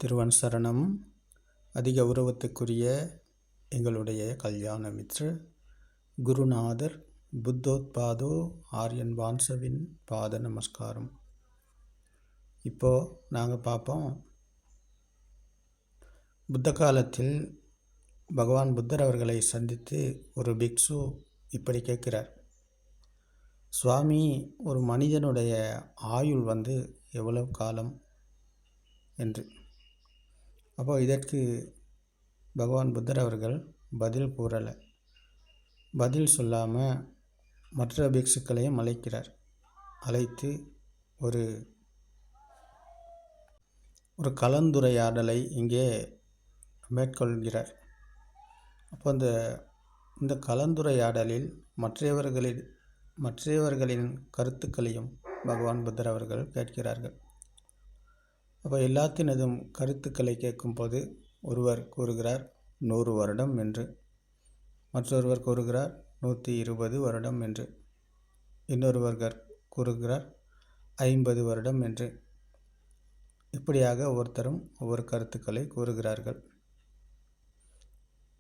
திருவன் சரணம். அதிக உருவத்துக்குரிய எங்களுடைய கல்யாண மித்ர குருநாதர் புத்தோத்பாதோ ஆரியன் வான்சவின் பாத நமஸ்காரம். இப்போது நாங்கள் பார்ப்போம், புத்த காலத்தில் பகவான் புத்தர் அவர்களை சந்தித்து ஒரு பிக்ஷு இப்படி கேட்கிறார், சுவாமி, ஒரு மனிதனுடைய ஆயுள் எவ்வளவு காலம் என்று. அப்போ இதற்கு பகவான் புத்தர் அவர்கள் பதில் கூறலை. பதில் சொல்லாமல் மற்ற பிக்ஷுக்களையும் அழைக்கிறார். அழைத்து ஒரு கலந்துரையாடலை இங்கே மேற்கொள்கிறார். அப்போ இந்த கலந்துரையாடலில் மற்றவர்களின் கருத்துக்களையும் பகவான் புத்தர் அவர்கள் கேட்கிறார்கள். அப்போ எல்லாத்தினதும் கருத்துக்களை கேட்கும்போது ஒருவர் கூறுகிறார் 100 வருடம் என்று, மற்றொருவர் கூறுகிறார் 120 வருடம் என்று, இன்னொருவர் கூறுகிறார் 50 வருடம் என்று. இப்படியாக ஒவ்வொருத்தரும் ஒவ்வொரு கருத்துக்களை கூறுகிறார்கள்.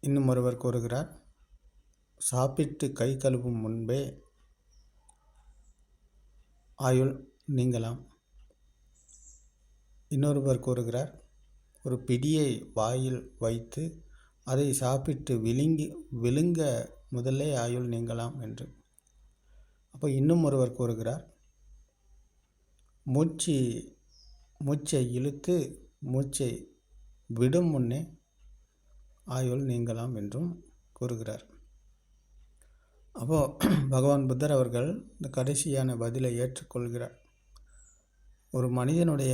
இன்னும் ஒருவர் கூறுகிறார், சாப்பிட்டு கை கழுவும் முன்பே ஆயுள் நீங்கலாம். இன்னொருவர் கூறுகிறார், ஒரு பிடியை வாயில் வைத்து அதை சாப்பிட்டு விழுங்க முதல்லே ஆயுள் நீங்கலாம் என்று. அப்போ இன்னும் ஒருவர் கூறுகிறார், மூச்சை இழுத்து மூச்சை விடும் முன்னே ஆயுள் நீங்கலாம் என்றும் கூறுகிறார். அப்போது பகவான் புத்தர் அவர்கள் இந்த கடைசியான பதிலை ஏற்றுக்கொள்கிறார். ஒரு மனிதனுடைய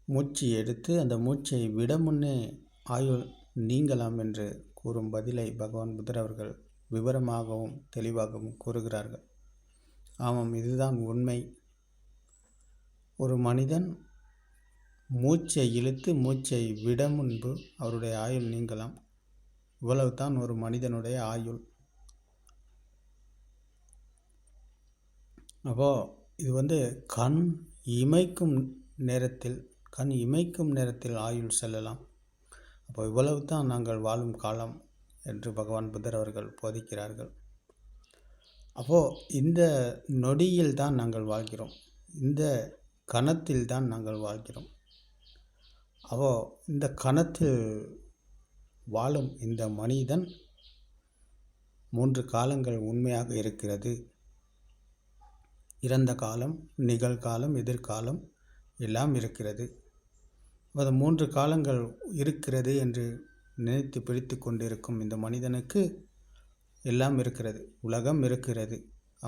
மூச்சு எடுத்து அந்த மூச்சை விட முன்னே ஆயுள் நீங்கலாம் என்று கூறும் பதிலை பகவான் புத்தர் அவர்கள் விவரமாகவும் தெளிவாகவும் கூறுகிறார்கள். ஆமாம், இதுதான் உண்மை. ஒரு மனிதன் மூச்சை இழுத்து மூச்சை விட முன்பு அவருடைய ஆயுள் நீங்கலாம். இவ்வளவு தான் ஒரு மனிதனுடைய ஆயுள். அப்போது இது கண் இமைக்கும் நேரத்தில் ஆயுள் செல்லலாம். அப்போ இவ்வளவு தான் நாங்கள் வாழும் காலம் என்று பகவான் புத்தர் அவர்கள் போதிக்கிறார்கள். அப்போது இந்த நொடியில் தான் நாங்கள் வாழ்கிறோம், இந்த கணத்தில் தான் நாங்கள் வாழ்கிறோம். அப்போது இந்த கணத்தில் வாழும் இந்த மனிதன் 3 காலங்கள் உண்மையாக இருக்கிறது. இறந்த காலம், நிகழ்காலம், எதிர்காலம் எல்லாம் இருக்கிறது. அது 3 காலங்கள் இருக்கிறது என்று நினைத்து பிடித்து கொண்டிருக்கும் இந்த மனிதனுக்கு எல்லாம் இருக்கிறது. உலகம் இருக்கிறது,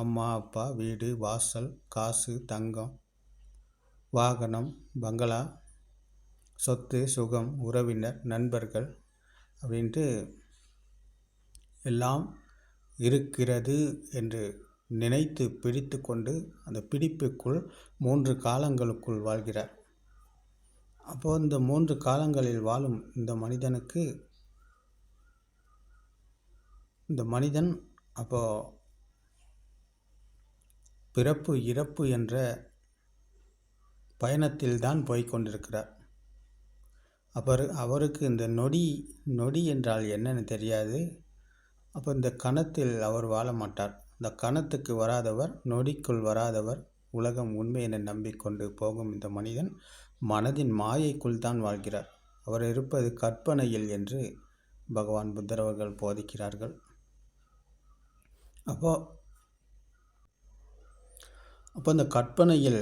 அம்மா அப்பா, வீடு வாசல், காசு தங்கம், வாகனம், பங்களா, சொத்து சுகம், உறவினர், நண்பர்கள் அப்படின்ட்டு எல்லாம் இருக்கிறது என்று நினைத்து பிடித்து கொண்டு அந்த பிடிப்புக்குள் 3 காலங்களுக்குள் வாழ்கிறார். அப்போது இந்த 3 காலங்களில் வாழும் இந்த மனிதன் அப்போது பிறப்பு இறப்பு என்ற பயணத்தில் தான் போய்கொண்டிருக்கிறார். அவருக்கு இந்த நொடி என்றால் என்னன்னு தெரியாது. அப்போ இந்த கணத்தில் அவர் வாழ மாட்டார். இந்த கணத்துக்கு வராதவர், நொடிக்குள் வராதவர், உலகம் உண்மை என நம்பிக்கொண்டு போகும் இந்த மனிதன் மனதின் மாயைக்குள் தான் வாழ்கிறார். அவர் இருப்பது கற்பனையில் என்று பகவான் புத்தர் அவர்கள் போதிக்கிறார்கள். அப்போ இந்த கற்பனையில்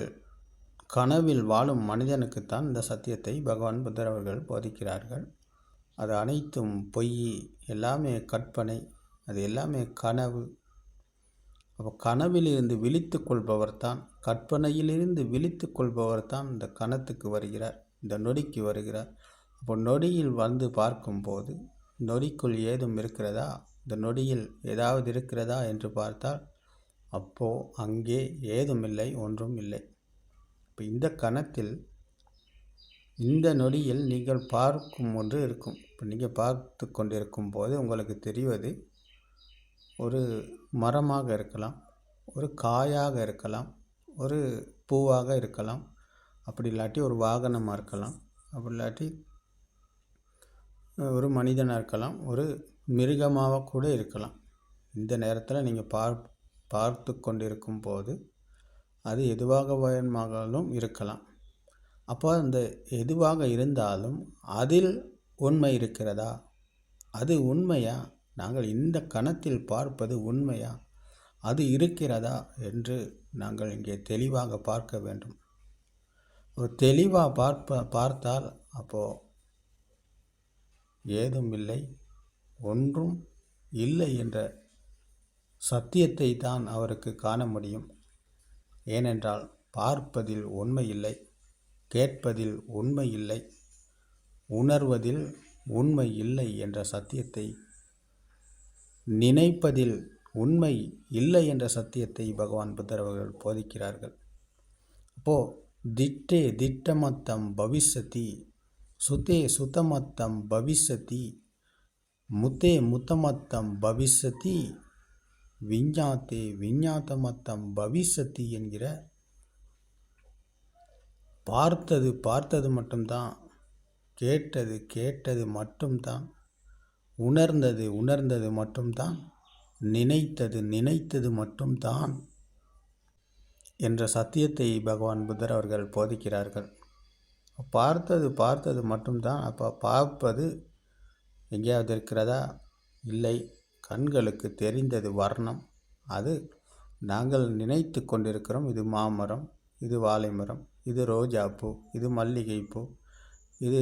கனவில் வாழும் மனிதனுக்குத்தான் இந்த சத்தியத்தை பகவான் புத்தர் அவர்கள் போதிக்கிறார்கள். அது அனைத்தும் பொய், எல்லாமே கற்பனை, அது எல்லாமே கனவு. அப்போ கனவிலிருந்து விழித்து கொள்பவர் தான், கற்பனையிலிருந்து விழித்து கொள்பவர் தான் இந்த கணத்துக்கு வருகிறார், இந்த நொடிக்கு வருகிறார். அப்போ நொடியில் பார்க்கும்போது நொடிக்குள் ஏதும் இருக்கிறதா, இந்த நொடியில் ஏதாவது இருக்கிறதா என்று பார்த்தால் அப்போது அங்கே ஏதும் இல்லை, ஒன்றும் இல்லை. இப்போ இந்த கணத்தில் இந்த நொடியில் நீங்கள் பார்க்கும் ஒன்று இருக்கும். இப்போ நீங்கள் பார்த்து கொண்டிருக்கும் போது உங்களுக்கு தெரிவது ஒரு மரமாக இருக்கலாம், ஒரு காயாக இருக்கலாம், ஒரு பூவாக இருக்கலாம், அப்படி இல்லாட்டி ஒரு வாகனமாக இருக்கலாம், அப்படி இல்லாட்டி ஒரு மனிதனாக இருக்கலாம், ஒரு மிருகமாக கூட இருக்கலாம். இந்த நேரத்தில் நீங்கள் பார்த்து கொண்டிருக்கும் போது அது எதுவாக வேணுமானாலும் இருக்கலாம். அப்போ அந்த எதுவாக இருந்தாலும் அதில் உண்மை இருக்கிறதா? அது உண்மையா? நாங்கள் இந்த கணத்தில் பார்ப்பது உண்மையா? அது இருக்கிறதா என்று நாங்கள் இங்கே தெளிவாக பார்க்க வேண்டும். தெளிவாக பார்த்தால் அப்போது ஏதும் இல்லை, ஒன்றும் இல்லை என்ற சத்தியத்தை தான் அவருக்கு காண முடியும். ஏனென்றால் பார்ப்பதில் உண்மை இல்லை, கேட்பதில் உண்மை இல்லை, உணர்வதில் உண்மை இல்லை என்ற சத்தியத்தை, நினைப்பதில் உண்மை இல்லை என்ற சத்தியத்தை பகவான் புத்தர் அவர்கள் போதிக்கிறார்கள். அப்போது திட்டே திட்டமத்தம் பவிஷ்யதி, சுதே சுதமத்தம் பவிஷ்யதி, முத்தே முத்தமத்தம் பவிஷ்யதி, விஞ்ஞாத்தே விஞ்ஞாத்தமத்தம் பவிஷ்யதி என்கிற பார்த்தது மட்டும்தான், கேட்டது மட்டும்தான், உணர்ந்தது மட்டும்தான், நினைத்தது மட்டும்தான் என்ற சத்தியத்தை பகவான் புத்தர் அவர்கள் போதிக்கிறார்கள். பார்த்தது மட்டும்தான். அப்போ பார்ப்பது எங்கேயாவது இருக்கிறதா? இல்லை. கண்களுக்கு தெரிந்தது வர்ணம், அது நாங்கள் நினைத்து கொண்டிருக்கிறோம். இது மாமரம், இது வாழை மரம், இது ரோஜாப்பூ, இது மல்லிகைப்பூ, இது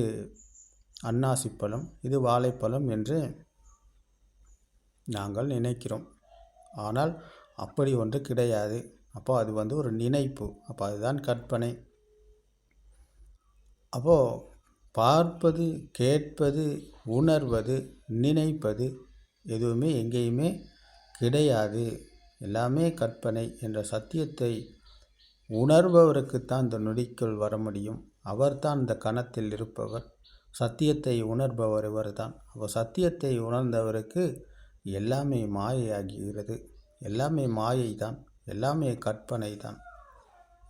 அன்னாசிப்பழம், இது வாழைப்பழம் என்று நாங்கள் நினைக்கிறோம். ஆனால் அப்படி ஒன்று கிடையாது. அப்போ அது ஒரு நினைப்பு. அப்போ அதுதான் கற்பனை. அப்போது பார்ப்பது, கேட்பது, உணர்வது, நினைப்பது எதுவுமே எங்கேயுமே கிடையாது, எல்லாமே கற்பனை என்ற சத்தியத்தை உணர்பவருக்குத்தான் இந்த நொடிக்குள் வர முடியும். அவர்தான் இந்த கணத்தில் இருப்பவர். சத்தியத்தை உணர்பவர் இவர்தான். அப்போ சத்தியத்தை உணர்ந்தவருக்கு எல்லாமே மாயையாகிறது. எல்லாமே மாயை தான், எல்லாமே கற்பனை தான்,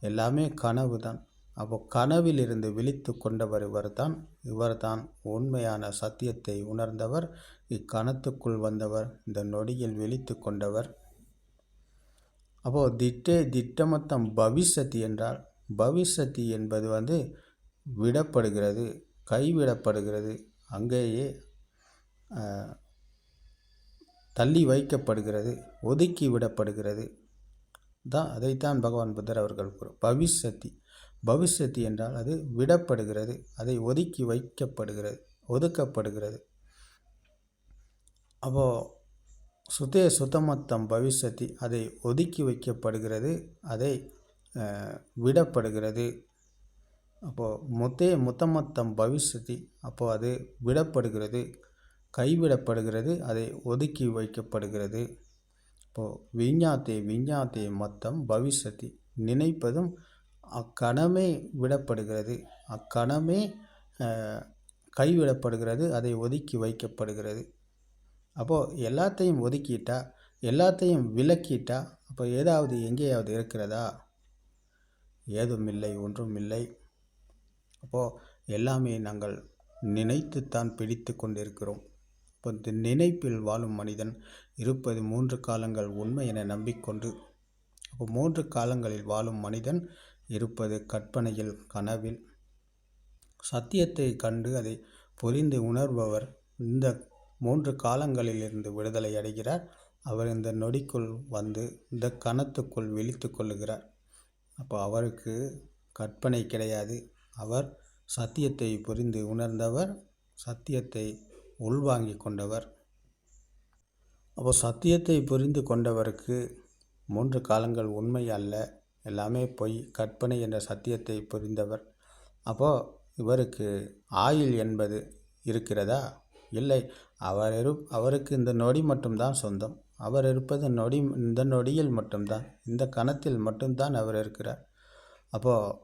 எல்லாமே கனவு தான். அப்போ கனவில் இருந்து விழித்து கொண்டவர் இவர்தான் உண்மையான சத்தியத்தை உணர்ந்தவர், இக்கணத்துக்குள் வந்தவர், இந்த நொடியில் விழித்து கொண்டவர். அப்போது திட்டே திட்டமத்தம் பவிஷ்யதி என்றால், பவிஷ்யதி என்பது விடப்படுகிறது, கைவிடப்படுகிறது, அங்கேயே தள்ளி வைக்கப்படுகிறது, ஒதுக்கி விடப்படுகிறது தான். அதைத்தான் பகவான் புத்தர் அவர்கள் பவிஷ்யதி. பவிஷ்யதி என்றால் அது விடப்படுகிறது, அதை ஒதுக்கி வைக்கப்படுகிறது, ஒதுக்கப்படுகிறது. அப்போது சுதே சுத்தமத்தம் பவிஷ்யதி, அதை ஒதுக்கி வைக்கப்படுகிறது, அதை விடப்படுகிறது. அப்போது முத்தே முத்தமத்தம் பவிஷ்யதி, அப்போது அது விடப்படுகிறது, கைவிடப்படுகிறது, அதை ஒதுக்கி வைக்கப்படுகிறது. இப்போது விஞ்ஞாத்தே மத்தம் பவிஷ்யதி, நினைப்பதும் அக்கணமே விடப்படுகிறது, அக்கணமே கைவிடப்படுகிறது, அதை ஒதுக்கி வைக்கப்படுகிறது. அப்போது எல்லாத்தையும் ஒதுக்கிட்டா, எல்லாத்தையும் விலக்கிட்டா, அப்போ ஏதாவது எங்கேயாவது இருக்கிறதா? ஏதும் இல்லை, ஒன்றும் இல்லை. அப்போது எல்லாமே நாங்கள் நினைத்துத்தான் பிடித்து கொண்டிருக்கிறோம். இப்போ இந்த நினைப்பில் வாழும் மனிதன் இருப்பது 3 காலங்கள் உண்மை என நம்பிக்கொண்டு, அப்போ 3 காலங்களில் வாழும் மனிதன் இருப்பது கற்பனையில், கனவில். சத்தியத்தை கண்டு அதை புரிந்து உணர்பவர் இந்த 3 காலங்களிலிருந்து விடுதலை அடைகிறார். அவர் இந்த நொடிக்குள் வந்து இந்த கணத்துக்குள் விழித்து கொள்ளுகிறார். அப்போ அவருக்கு கற்பனை கிடையாது. அவர் சத்தியத்தை புரிந்து உணர்ந்தவர், சத்தியத்தை உள்வாங்கி கொண்டவர். அப்போ சத்தியத்தை புரிந்து கொண்டவருக்கு 3 காலங்கள் உண்மை அல்ல, எல்லாமே பொய், கற்பனை என்ற சத்தியத்தை புரிந்தவர். அப்போது இவருக்கு ஆயுள் என்பது இருக்கிறதா? இல்லை. அவருக்கு இந்த நொடி மட்டும்தான் சொந்தம். அவர் இருப்பது இந்த நொடியில் மட்டும்தான், இந்த கணத்தில் மட்டும்தான் அவர் இருக்கிறார். அப்போது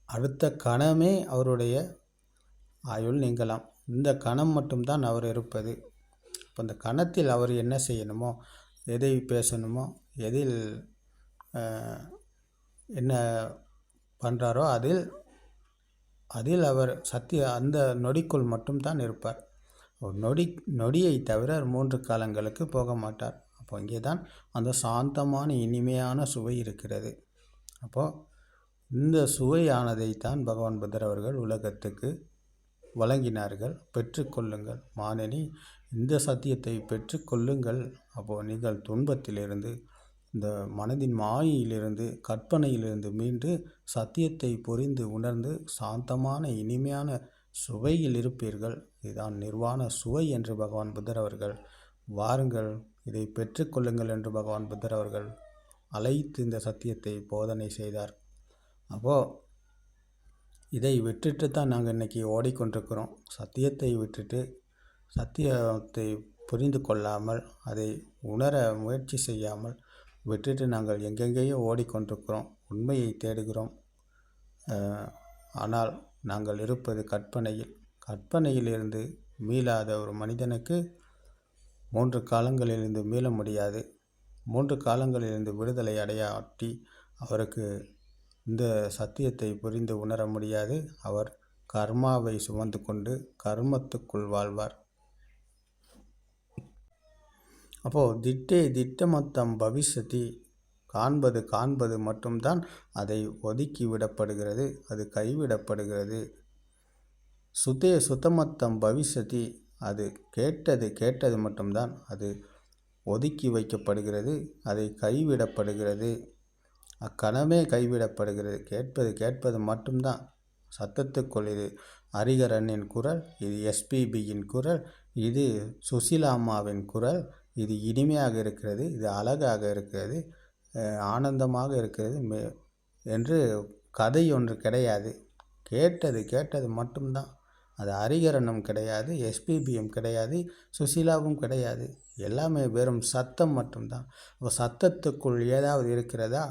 அடுத்த கணமே அவருடைய ஆயுள் நீங்கலாம். இந்த கணம் மட்டும்தான் அவர் இருப்பது. இப்போ இந்த கணத்தில் அவர் என்ன செய்யணுமோ, எதை பேசணுமோ, எதில் என்ன பண்ணுறாரோ அதில் அதில் அவர் அந்த நொடிக்குள் மட்டும்தான் இருப்பார். ஒரு நொடியை தவிர 3 காலங்களுக்கு போக மாட்டார். அப்போ இங்கே தான் அந்த சாந்தமான இனிமையான சுவை இருக்கிறது. அப்போது இந்த சுவையானதை தான் பகவான் புத்தர் அவர்கள் உலகத்துக்கு வழங்கினார்கள். பெற்றுக்கொள்ளுங்கள் மானனி, இந்த சத்தியத்தை பெற்றுக்கொள்ளுங்கள். அப்போது நீங்கள் துன்பத்திலிருந்து, இந்த மனதின் மாயையிலிருந்து, கற்பனையிலிருந்து மீண்டு சத்தியத்தை புரிந்து உணர்ந்து சாந்தமான இனிமையான சுவையில் இருப்பீர்கள். இதுதான் நிர்வாண சுவை என்று பகவான் புத்தர் அவர்கள், வாருங்கள் இதை பெற்றுக்கொள்ளுங்கள் என்று பகவான் புத்தர் அவர்கள் அழைத்து இந்த சத்தியத்தை போதனை செய்தார். அப்போது இதை விட்டுட்டு தான் நாங்கள் இன்றைக்கி ஓடிக்கொண்டிருக்கிறோம். சத்தியத்தை விட்டுட்டு, சத்தியத்தை புரிந்து கொள்ளாமல், அதை உணர முயற்சி செய்யாமல் விட்டுட்டு நாங்கள் எங்கெங்கேயோ ஓடிக்கொண்டிருக்கிறோம். உண்மையை தேடுகிறோம். ஆனால் நாங்கள் இருப்பது கற்பனையிலிருந்து மீளாத ஒரு மனிதனுக்கு 3 காலங்களிலிருந்து மீள முடியாது. 3 காலங்களிலிருந்து விடுதலை அடையாட்டி அவருக்கு இந்த சத்தியத்தை புரிந்து உணர முடியாது. அவர் கர்மாவை சுமந்து கொண்டு கர்மத்துக்குள் வாழ்வார். அப்போது திட்டமத்தம் பவிஷ்யதி, காண்பது மட்டும்தான் அதை ஒதுக்கி விடப்படுகிறது, அது கைவிடப்படுகிறது. சுத்தமத்தம் பவிஷ்யதி, அது கேட்டது மட்டும்தான் அது ஒதுக்கி வைக்கப்படுகிறது, அதை கைவிடப்படுகிறது. அக்கணமே கைவிடப்படுகிறது. கேட்பது மட்டும்தான். சத்தத்துக்குள் இது ஹரிஹரனின் குரல், இது எஸ்பிபியின் குரல், இது சுசிலாம்மாவின் குரல், இது இனிமையாக இருக்கிறது, இது அழகாக இருக்கிறது, ஆனந்தமாக இருக்கிறது என்று கதை ஒன்று கிடையாது. கேட்டது மட்டும்தான். அது ஹரிஹரனும் கிடையாது, எஸ்பிபியும் கிடையாது, சுசிலாவும் கிடையாது. எல்லாமே வெறும் சத்தம் மட்டும்தான். சத்தத்துக்குள் ஏதாவது இருக்கிறதா?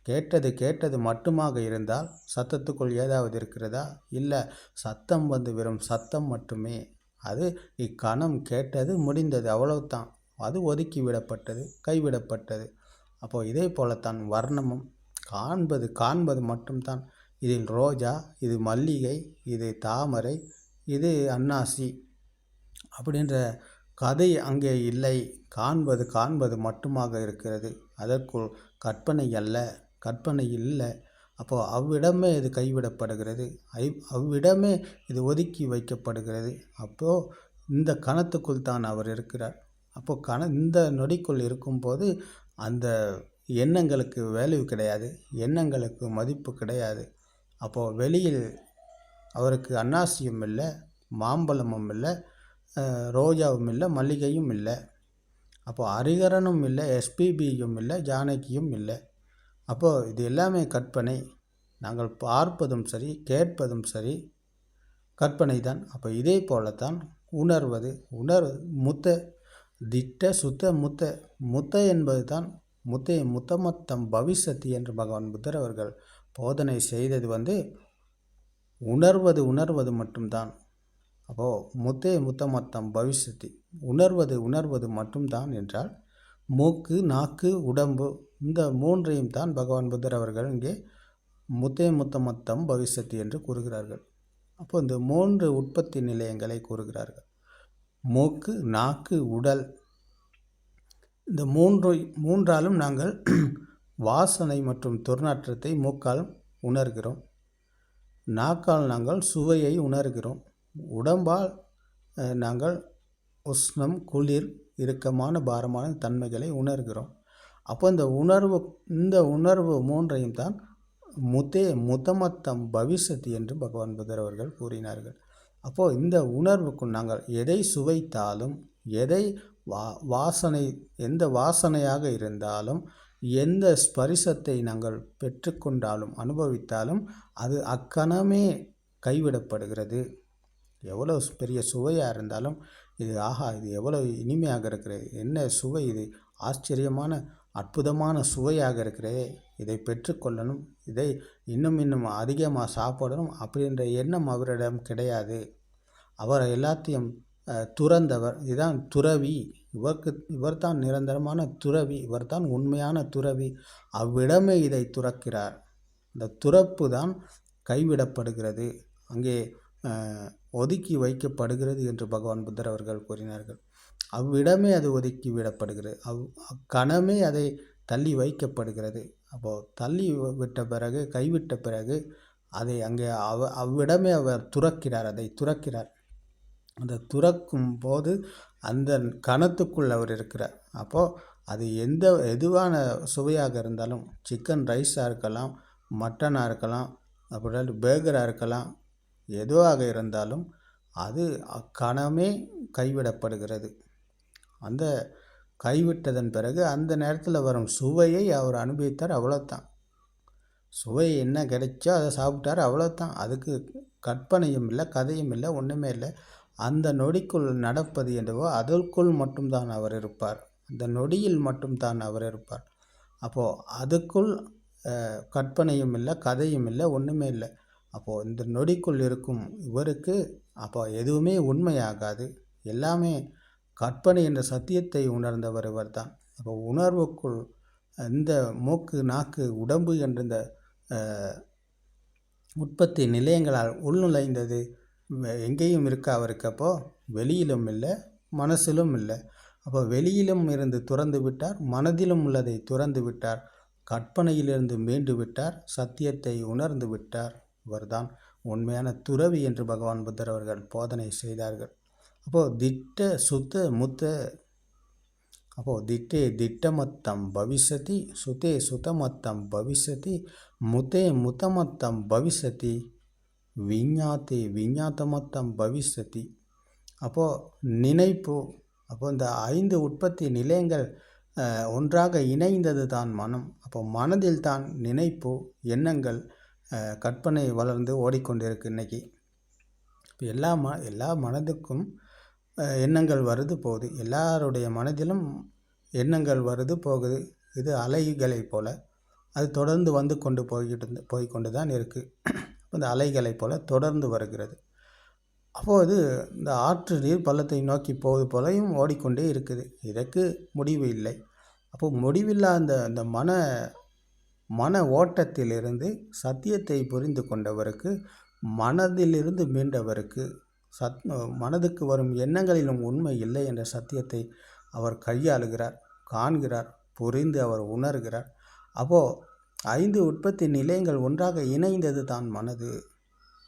கேட்டது மட்டுமாக இருந்தால் சத்தத்துக்குள் ஏதாவது இருக்கிறதா? இல்லை, சத்தம் வெறும் சத்தம் மட்டுமே. அது இக்கணம் கேட்டது, முடிந்தது, அவ்வளவுதான். அது ஒதுக்கி விடப்பட்டது, கைவிடப்பட்டது. அப்போது இதே போலத்தான் வர்ணமும். காண்பது மட்டும்தான். இதில் ரோஜா, இது மல்லிகை, இது தாமரை, இது அன்னாசி அப்படின்ற கதை அங்கே இல்லை. காண்பது மட்டுமாக இருக்கிறது. அதற்குள் கற்பனை அல்ல, கற்பனை இல்லை. அப்போது அவ்விடமே இது கைவிடப்படுகிறது, அவ்விடமே இது ஒதுக்கி வைக்கப்படுகிறது. அப்போது இந்த கணத்துக்குள் தான் அவர் இருக்கிறார். அப்போது இந்த நொடிக்குள் இருக்கும்போது அந்த எண்ணங்களுக்கு வேல்யூ கிடையாது, எண்ணங்களுக்கு மதிப்பு கிடையாது. அப்போது வெளியில் அவருக்கு அன்னாசியும் இல்லை, மாம்பழமும் இல்லை, ரோஜாவும் இல்லை, மல்லிகையும் இல்லை. அப்போது ஹரிஹரனும் இல்லை, எஸ்பிபியும் இல்லை, ஜானகியும் இல்லை. அப்போது இது எல்லாமே கற்பனை. நாங்கள் பார்ப்பதும் சரி, கேட்பதும் சரி, கற்பனை தான். அப்போ இதே போலத்தான் முத்த திட்ட சுத்த முத்த என்பது தான் முத்தமத்தம் பவிஷ்யதி என்று பகவான் புத்தர் அவர்கள் போதனை செய்தது உணர்வது மட்டும்தான். அப்போது முத்தமத்தம் பவிஷ்யதி, உணர்வது மட்டும்தான் என்றால் மூக்கு, நாக்கு, உடம்பு, இந்த 3ஐயும் தான் பகவான் புத்தர் அவர்கள் இங்கே முத்தமத்தம் பவிஷ்யதி என்று கூறுகிறார்கள். அப்போ இந்த 3 உற்பத்தி நிலையங்களை கூறுகிறார்கள். மூக்கு, நாக்கு, உடல். இந்த மூன்றாலும் நாங்கள் வாசனை மற்றும் துர்நாற்றத்தை மூக்கால் உணர்கிறோம். நாக்கால் நாங்கள் சுவையை உணர்கிறோம். உடம்பால் நாங்கள் உஷ்ணம், குளிர், இறுக்கமான, பாரமான தன்மைகளை உணர்கிறோம். அப்போ இந்த உணர்வு 3ஐயும் தான் முத்தமத்தம் பவிஷ்யதி என்று பகவான் புத்தர் அவர்கள் கூறினார்கள். அப்போது இந்த உணர்வுக்குள் நாங்கள் எதை சுவைத்தாலும், எதை எந்த வாசனையாக இருந்தாலும், எந்த ஸ்பரிசத்தை நாங்கள் பெற்றுக்கொண்டாலும், அனுபவித்தாலும் அது அக்கணமே கைவிடப்படுகிறது. எவ்வளோ பெரிய சுவையாக இருந்தாலும் இது இது எவ்வளோ இனிமையாக இருக்கிறது, என்ன சுவை இது, ஆச்சரியமான அற்புதமான சுவையாக இருக்கிறதே, இதை பெற்றுக்கொள்ளணும், இதை இன்னும் அதிகமாக சாப்பிடணும் அப்படின்ற எண்ணம் அவரிடம் கிடையாது. அவர் எல்லாத்தையும் துறந்தவர். இதுதான் துறவி. இவர்தான் நிரந்தரமான துறவி, இவர்தான் உண்மையான துறவி. அவ்விடமே இதை துறக்கிறார். இந்த துறப்பு தான் கைவிடப்படுகிறது. அங்கே ஒதுக்கி வைக்கப்படுகிறது என்று பகவான் புத்தர் அவர்கள் கூறினார்கள். அவ்விடமே அது ஒதுக்கி விடப்படுகிறது. அக்கணமே அதை தள்ளி வைக்கப்படுகிறது. அப்போது தள்ளி விட்ட பிறகு, கைவிட்ட பிறகு அதை அங்கே அவ்விடமே அவர் துறக்கிறார், அதை துறக்கிறார். அந்த துறக்கும் போது அந்த கணத்துக்குள் அவர் இருக்கிறார். அப்போது அது எதுவான சுவையாக இருந்தாலும், சிக்கன் ரைஸாக இருக்கலாம், மட்டனாக இருக்கலாம், அப்படி பேர்கராக இருக்கலாம், எதுவாக இருந்தாலும் அது அக்கணமே கைவிடப்படுகிறது. அந்த கைவிட்டதன் பிறகு அந்த நேரத்தில் வரும் சுவையை அவர் அனுபவித்தார், அவ்வளோதான். சுவை என்ன கிடைச்சோ அதை சாப்பிட்டார், அவ்வளோதான். அதுக்கு கற்பனையும் இல்லை, கதையும் இல்லை, ஒன்றுமே இல்லை. அந்த நொடிக்குள் நடப்பது என்னவோ அதற்குள் மட்டும்தான் அவர் இருப்பார். அந்த நொடியில் மட்டும்தான் அவர் இருப்பார். அப்போது அதுக்குள் கற்பனையும் இல்லை, கதையும் இல்லை, ஒன்றுமே இல்லை. அப்போது இந்த நொடிக்குள் இருக்கும் இவருக்கு அப்போ எதுவுமே உண்மையாகாது, எல்லாமே கற்பனை என்ற சத்தியத்தை உணர்ந்தவர் இவர் தான். அப்போ உணர்வுக்குள் இந்த மூக்கு, நாக்கு, உடம்பு என்ற இந்த உற்பத்தி நிலையங்களால் உள்நுழைந்தது எங்கேயும் இருக்க அவருக்கு. அப்போது வெளியிலும் இல்லை, மனசிலும் இல்லை. அப்போ வெளியிலும் இருந்து துறந்து விட்டார், மனதிலும் உள்ளதை துறந்து விட்டார், கற்பனையிலிருந்து மீண்டு விட்டார், சத்தியத்தை உணர்ந்து விட்டார். இவர்தான் உண்மையான துறவி என்று பகவான் புத்தர் அவர்கள் போதனை செய்தார்கள். அப்போது திட்ட சுத்த முத்த, அப்போது திட்டே திட்டமத்தம் பவிஷதி, சுதே சுதமத்தம் பவிஷதி, முத்தே முத்தமத்தம் பவிஷதி, விஞ்ஞாத்தே விஞ்ஞாத்தமத்தம் பவிஷதி. அப்போது நினைப்பு, அப்போது இந்த 5 உற்பத்தி நிலையங்கள் ஒன்றாக இணைந்தது தான் மனம். அப்போ மனதில் தான் நினைப்பு, எண்ணங்கள், கற்பனை வளர்ந்து ஓடிக்கொண்டிருக்கு இன்றைக்கி. இப்போ எல்லா மனதுக்கும் எண்ணங்கள் வருது போகுது, எல்லாருடைய மனதிலும் எண்ணங்கள் வருது போகுது. இது அலைகளை போல் அது தொடர்ந்து வந்து கொண்டு போய்கொண்டு தான் இருக்குது. இந்த அலைகளை போல் தொடர்ந்து வருகிறது. அப்போது இந்த ஆற்று நீர் பள்ளத்தை நோக்கி போவது போலையும் ஓடிக்கொண்டே இருக்குது. இதற்கு முடிவு இல்லை. அப்போது முடிவில்லாத அந்த மன ஓட்டத்திலிருந்து சத்தியத்தை புரிந்து கொண்டவருக்கு, மனதிலிருந்து மீண்டவருக்கு, மனதுக்கு வரும் எண்ணங்களிலும் உண்மை இல்லை என்ற சத்தியத்தை அவர் கையாளுகிறார், காண்கிறார், புரிந்து அவர் உணர்கிறார். அப்போது 5 உற்பத்தி நிலையங்கள் ஒன்றாக இணைந்தது தான் மனது.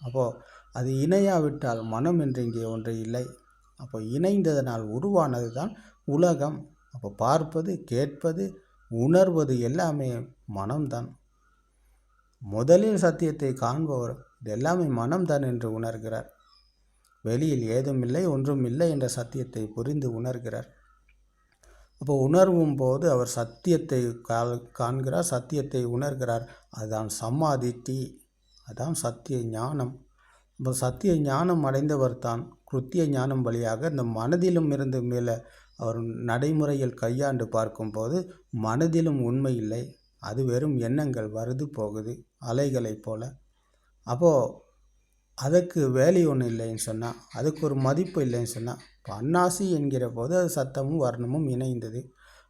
அப்போது அது இணையாவிட்டால் மனம் என்று இங்கே ஒன்று இல்லை. அப்போ இணைந்ததனால் உருவானது தான் உலகம். அப்போ பார்ப்பது, கேட்பது, உணர்வது எல்லாமே மனம்தான். முதலில் சத்தியத்தை காண்பவர் இது எல்லாமே மனம்தான் என்று உணர்கிறார். வெளியில் ஏதும் இல்லை, ஒன்றும் இல்லை என்ற சத்தியத்தை புரிந்து உணர்கிறார். அப்போ உணர்வும் போது அவர் சத்தியத்தை காண்கிறார், சத்தியத்தை உணர்கிறார். அதுதான் சம்மாதிட்டி, அதுதான் சத்திய ஞானம். இப்போ சத்திய ஞானம் அடைந்தவர் தான் கிருத்திய ஞானம் வழியாக இந்த மனதிலும் இருந்து மேலே அவர் நடைமுறையில் கையாண்டு பார்க்கும்போது மனதிலும் உண்மை இல்லை, அது வெறும் எண்ணங்கள் வருது போகுது அலைகளைப் போல. அப்போது அதுக்கு வேல்யூ ஒன்றும் இல்லைன்னு சொன்னால், அதுக்கு ஒரு மதிப்பு இல்லைன்னு சொன்னால், இப்போ அன்னாசி என்கிற போது அது சத்தமும் வர்ணமும் இணைந்தது.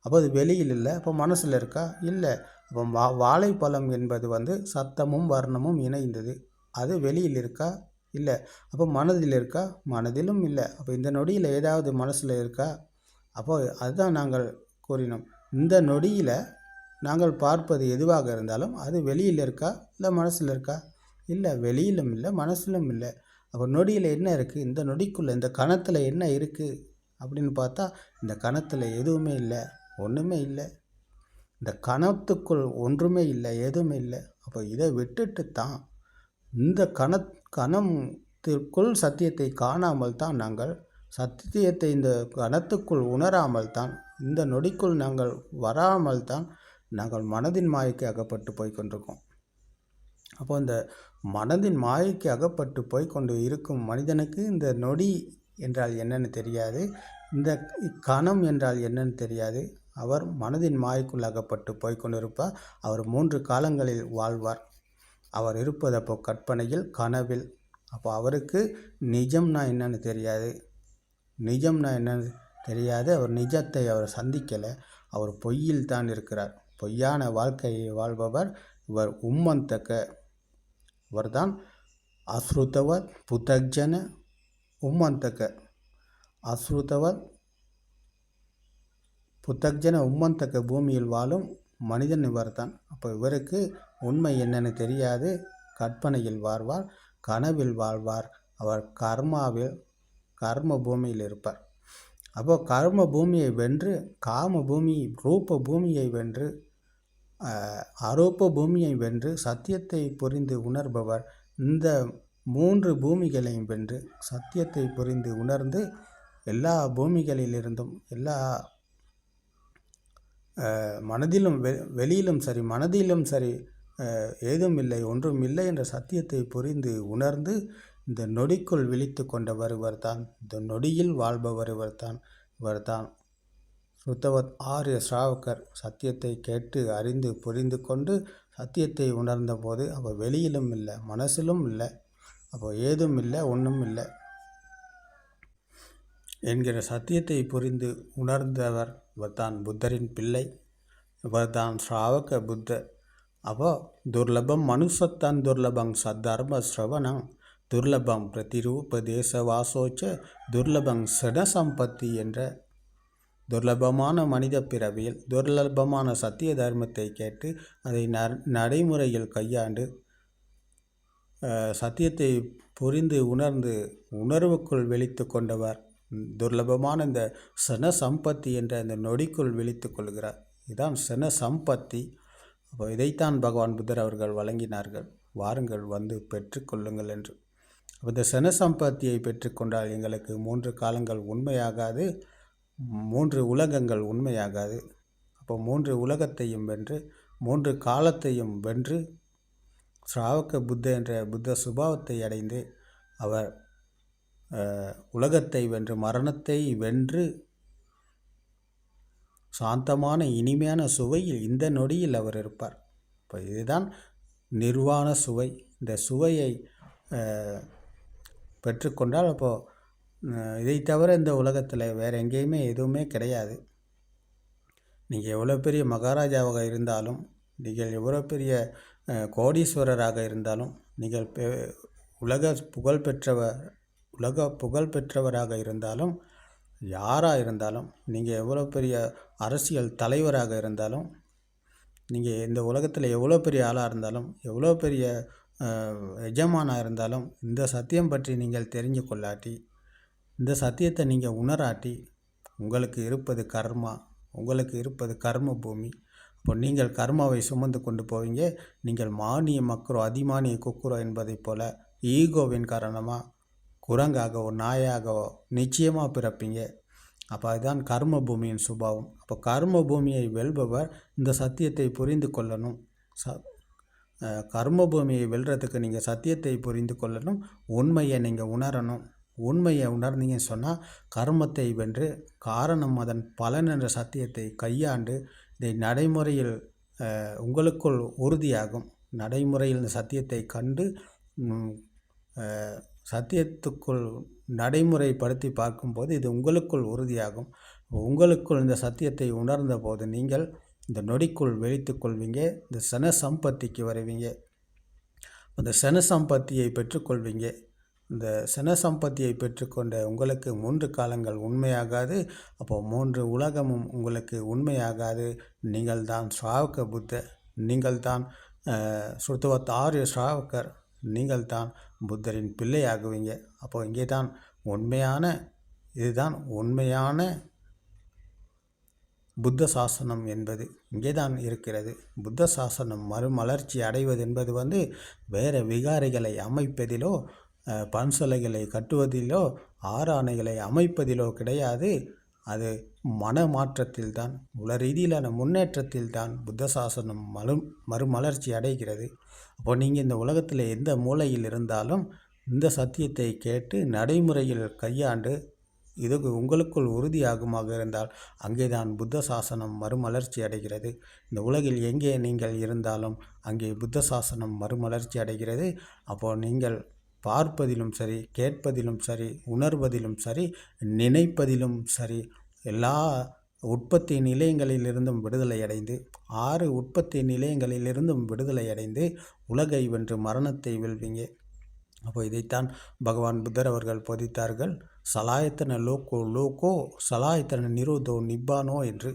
அப்போ அது வெளியில் இல்லை, அப்போ மனசில் இருக்கா? இல்லை. அப்போ வாழைப்பழம் என்பது சத்தமும் வர்ணமும் இணைந்தது, அது வெளியில் இருக்கா? இல்லை. அப்போ மனதில் இருக்கா? மனதிலும் இல்லை. அப்போ இந்த நொடியில் ஏதாவது மனசில் இருக்கா? அப்போது அதுதான் நாங்கள் கூறினோம், இந்த நொடியில் நாங்கள் பார்ப்பது எதுவாக இருந்தாலும் அது வெளியில் இருக்கா இல்லை மனசில் இருக்கா? இல்லை, வெளியிலும் இல்லை, மனசிலும் இல்லை. அப்போ நொடியில் என்ன இருக்குது? இந்த நொடிக்குள்ளே இந்த கணத்தில் என்ன இருக்குது அப்படின்னு பார்த்தா இந்த கணத்தில் எதுவுமே இல்லை, ஒன்றுமே இல்லை. இந்த கணத்துக்குள் ஒன்றுமே இல்லை, எதுவுமே இல்லை. அப்போ இதை விட்டுட்டு தான் இந்த கணத்திற்குள் சத்தியத்தை காணாமல் தான் நாங்கள், சத்தியத்தை இந்த கணத்துக்குள் உணராமல் தான், இந்த நொடிக்குள் நாங்கள் வராமல் தான் நாங்கள் மனதின் மாயைக்கு அகப்பட்டு போய்கொண்டிருக்கோம். அப்போ இந்த மனதின் மாயைக்கு அகப்பட்டு போய்கொண்டு இருக்கும் மனிதனுக்கு இந்த நொடி என்றால் என்னன்னு தெரியாது, இந்த கணம் என்றால் என்னன்னு தெரியாது. அவர் மனதின் மாயைக்குள் அகப்பட்டு போய்கொண்டிருப்பார். அவர் 3 காலங்களில் வாழ்வார். அவர் இருப்பது அப்போ கற்பனையில், கனவில். அப்போ அவருக்கு நிஜம்னா என்னன்னு தெரியாது, நிஜம்னா என்னன்னு தெரியாது. அவர் நிஜத்தை அவர் சந்திக்கலை, அவர் பொய்யில் தான் இருக்கிறார். பொய்யான வாழ்க்கையை வாழ்பவர் இவர். உம்மந்தக்க இவர்தான் அஸ்ருதவத் புதக்ஜன உம்மந்தக. அஸ்ருதவத் புத்தக்ஜன உம்மந்தக பூமியில் வாழும் மனிதன் இவர் தான். அப்போ இவருக்கு உண்மை என்னன்னு தெரியாது. கற்பனையில் வாழ்வார், கனவில் வாழ்வார். அவர் கர்ம பூமியில் இருப்பார். அப்போ கர்ம பூமியை வென்று, காம பூமி ரூப பூமியை வென்று, அரூப பூமியை வென்று சத்தியத்தை புரிந்து உணர்பவர் இந்த 3 பூமிகளையும் வென்று சத்தியத்தை புரிந்து உணர்ந்து எல்லா பூமிகளிலிருந்தும் எல்லா மனதிலும் வெளியிலும் சரி மனதிலும் சரி ஏதும் இல்லை ஒன்றும் இல்லை என்ற சத்தியத்தை புரிந்து உணர்ந்து இந்த நொடிக்குள் விழித்து கொண்டவர் இவர்தான். இந்த நொடியில் வாழ்பவர் இவர்தான் சுத்தவத் ஆரிய ஸ்ராவகர். சத்தியத்தை கேட்டு அறிந்து புரிந்து கொண்டு சத்தியத்தை உணர்ந்த போது அப்போ வெளியிலும் இல்லை மனசிலும் இல்லை, அப்போ ஏதும் இல்லை ஒன்றும் இல்லை என்கிற சத்தியத்தை புரிந்து உணர்ந்தவர் இவர்தான் புத்தரின் பிள்ளை, இவர்தான் ஸ்ராவக புத்தர். அப்போ துர்லபம் மனுஷத்தான் துர்லபம் சத்தர்ம ஸ்ரவணம் துர்லபம் பிரதிரூபதேச வாசோச்ச துர்லபம் சடசம்பத்தி என்ற துர்லபமான மனித பிறவியில் துர்லபமான சத்திய தர்மத்தை கேட்டு அதை நடைமுறையில் கையாண்டு சத்தியத்தை புரிந்து உணர்ந்து உணர்வுக்குள் விழித்து கொண்டவர் துர்லபமான இந்த சன சம்பத்தி என்ற இந்த நொடிக்குள் விழித்து கொள்கிறார். இதுதான் சன சம்பத்தி. அப்போ இதைத்தான் பகவான் புத்தர் அவர்கள் வழங்கினார்கள், வாருங்கள் வந்து பெற்றுக்கொள்ளுங்கள் என்று. அப்போ இந்த சன சம்பத்தியை பெற்றுக்கொண்டால் எங்களுக்கு 3 காலங்கள் உண்மையாகாது, 3 உலகங்கள் உண்மையாகாது. அப்போ 3 உலகத்தையும் வென்று 3 காலத்தையும் வென்று ஸ்ராவக புத்த என்ற புத்த சுபாவத்தை அடைந்து அவர் உலகத்தை வென்று மரணத்தை வென்று சாந்தமான இனிமையான சுவையில் இந்த நொடியில் அவர் இருப்பார். இப்போ இதுதான் நிர்வாண சுவை. இந்த சுவையை பெற்றுக்கொண்டால் அப்போது இதை தவிர இந்த உலகத்தில் வேறு எங்கேயுமே எதுவுமே கிடையாது. நீங்கள் எவ்வளோ பெரிய மகாராஜாவாக இருந்தாலும், நீங்கள் எவ்வளோ பெரிய கோடீஸ்வரராக இருந்தாலும், நீங்கள் உலக புகழ்பெற்றவராக இருந்தாலும், யாராக இருந்தாலும், நீங்கள் எவ்வளோ பெரிய அரசியல் தலைவராக இருந்தாலும், நீங்கள் இந்த உலகத்தில் எவ்வளோ பெரிய ஆளாக இருந்தாலும், எவ்வளோ பெரிய எஜமானாக இருந்தாலும், இந்த சத்தியம் பற்றி நீங்கள் தெரிஞ்சு கொள்ளாட்டி, இந்த சத்தியத்தை நீங்கள் உணராட்டி, உங்களுக்கு இருப்பது கர்மா, உங்களுக்கு இருப்பது கர்ம பூமி. இப்போ நீங்கள் கர்மாவை சுமந்து கொண்டு போவீங்க. நீங்கள் மானிய மக்குரோ அதிமானிய குக்குரோ என்பதைப் போல ஈகோவின் காரணமாக குரங்காகவோ நாயாகவோ நிச்சயமாக பிறப்பீங்க. அப்போ அதுதான் கர்ம பூமியின் சுபாவம். அப்போ கர்ம பூமியை வெல்பவர் இந்த சத்தியத்தை புரிந்து கொள்ளணும். கர்ம பூமியை வெல்றதுக்கு நீங்கள் சத்தியத்தை புரிந்து கொள்ளணும், உண்மையை நீங்கள் உணரணும். உண்மையை உணர்ந்தீங்கன்னு சொன்னால் கர்மத்தை வென்று காரணம் அதன் பலன் என்ற சத்தியத்தை கையாண்டு இதை நடைமுறையில் உங்களுக்குள் உறுதியாகும். நடைமுறையில் இந்த சத்தியத்தை கண்டு சத்தியத்துக்குள் நடைமுறைப்படுத்தி பார்க்கும்போது இது உங்களுக்குள் உறுதியாகும். உங்களுக்குள் இந்த சத்தியத்தை உணர்ந்த போது நீங்கள் இந்த நொடிக்குள் வெளித்து கொள்வீங்க, இந்த சன சம்பத்திக்கு வருவீங்க, அந்த சன சம்பத்தியை பெற்றுக்கொள்வீங்க. இந்த சன சம்பத்தியை பெற்றுக்கொண்ட உங்களுக்கு 3 காலங்கள் உண்மையாகாது. அப்போது 3 உலகமும் உங்களுக்கு உண்மையாகாது. நீங்கள் தான் ஸ்ராவக புத்த, நீங்கள் தான் சுத்தவத் ஆரிய ஸ்ராவகர், நீங்கள் தான் புத்தரின் பிள்ளையாகுவீங்க. அப்போ இங்கே தான் இதுதான் உண்மையான புத்த சாசனம் என்பது இங்கே தான் இருக்கிறது. புத்த சாசனம் மறுமலர்ச்சி அடைவது என்பது வேறு விகாரிகளை அமைப்பதிலோ பன்சலைகளை கட்டுவதிலோ ஆராணைகளை அமைப்பதிலோ கிடையாது. அது மன மாற்றத்தில்தான், உல ரீதியிலான முன்னேற்றத்தில்தான் புத்த சாசனம் மறுமலர்ச்சி அடைகிறது. அப்போ நீங்கள் இந்த உலகத்தில் எந்த மூலையில் இருந்தாலும் இந்த சத்தியத்தை கேட்டு நடைமுறையில் கையாண்டு இது உங்களுக்குள் உறுதியாகுமாக இருந்தால் அங்கே தான் புத்த சாசனம் மறுமலர்ச்சி அடைகிறது. இந்த உலகில் எங்கே நீங்கள் இருந்தாலும் அங்கே புத்த சாசனம் மறுமலர்ச்சி அடைகிறது. அப்போது நீங்கள் பார்ப்பதிலும் சரி, கேட்பதிலும் சரி, உணர்வதிலும் சரி, நினைப்பதிலும் சரி, எல்லா உற்பத்தி நிலையங்களிலிருந்தும் விடுதலை அடைந்து 6 உற்பத்தி நிலையங்களிலிருந்தும் விடுதலை அடைந்து உலகை வென்று மரணத்தை வெல்வீங்க. அப்போ இதைத்தான் பகவான் புத்தர் அவர்கள் போதித்தார்கள். சலாயத்தன லோகோ லோகோ சலாயத்தன நிரோதோ நிப்பானோ என்று.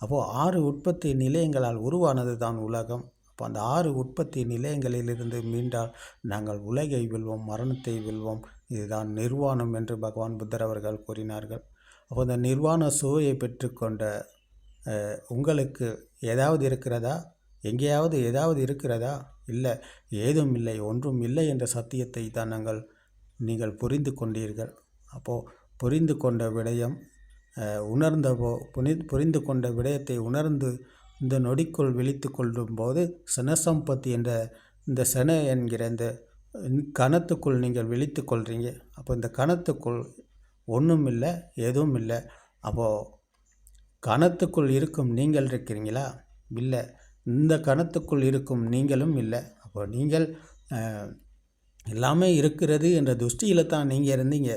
அப்போது 6 உற்பத்தி நிலையங்களால் உருவானது தான் உலகம். அப்போ அந்த 6 உற்பத்தி நிலையங்களிலிருந்து மீண்டால் நாங்கள் உலகை வெல்வோம், மரணத்தை வெல்வோம். இதுதான் நிர்வாணம் என்று பகவான் புத்தர் அவர்கள் கூறினார்கள். அப்போ இந்த நிர்வாண சுவையை பெற்றுக்கொண்ட உங்களுக்கு ஏதாவது இருக்கிறதா? எங்கேயாவது ஏதாவது இருக்கிறதா? இல்லை, ஏதும் இல்லை, ஒன்றும் இல்லை என்ற சத்தியத்தை தான் நீங்கள் புரிந்து கொண்டீர்கள். அப்போது புரிந்து கொண்ட விடயம் புரிந்து கொண்ட விடயத்தை உணர்ந்து இந்த நொடிக்குள் விழித்து கொள்ளும் போது சனசம்பத்தி என்ற இந்த சன என்கிற இந்த கணத்துக்குள் நீங்கள் விழித்து கொள்கிறீங்க. அப்போ இந்த கணத்துக்குள் ஒன்றும் இல்லை, எதுவும் இல்லை. அப்போது கணத்துக்குள் இருக்கும் நீங்கள் இருக்கிறீங்களா? இல்லை. இந்த கணத்துக்குள் இருக்கும் நீங்களும் இல்லை. அப்போ நீங்கள் எல்லாமே இருக்கிறது என்ற துஷ்டியில் தான் நீங்கள் இருந்தீங்க.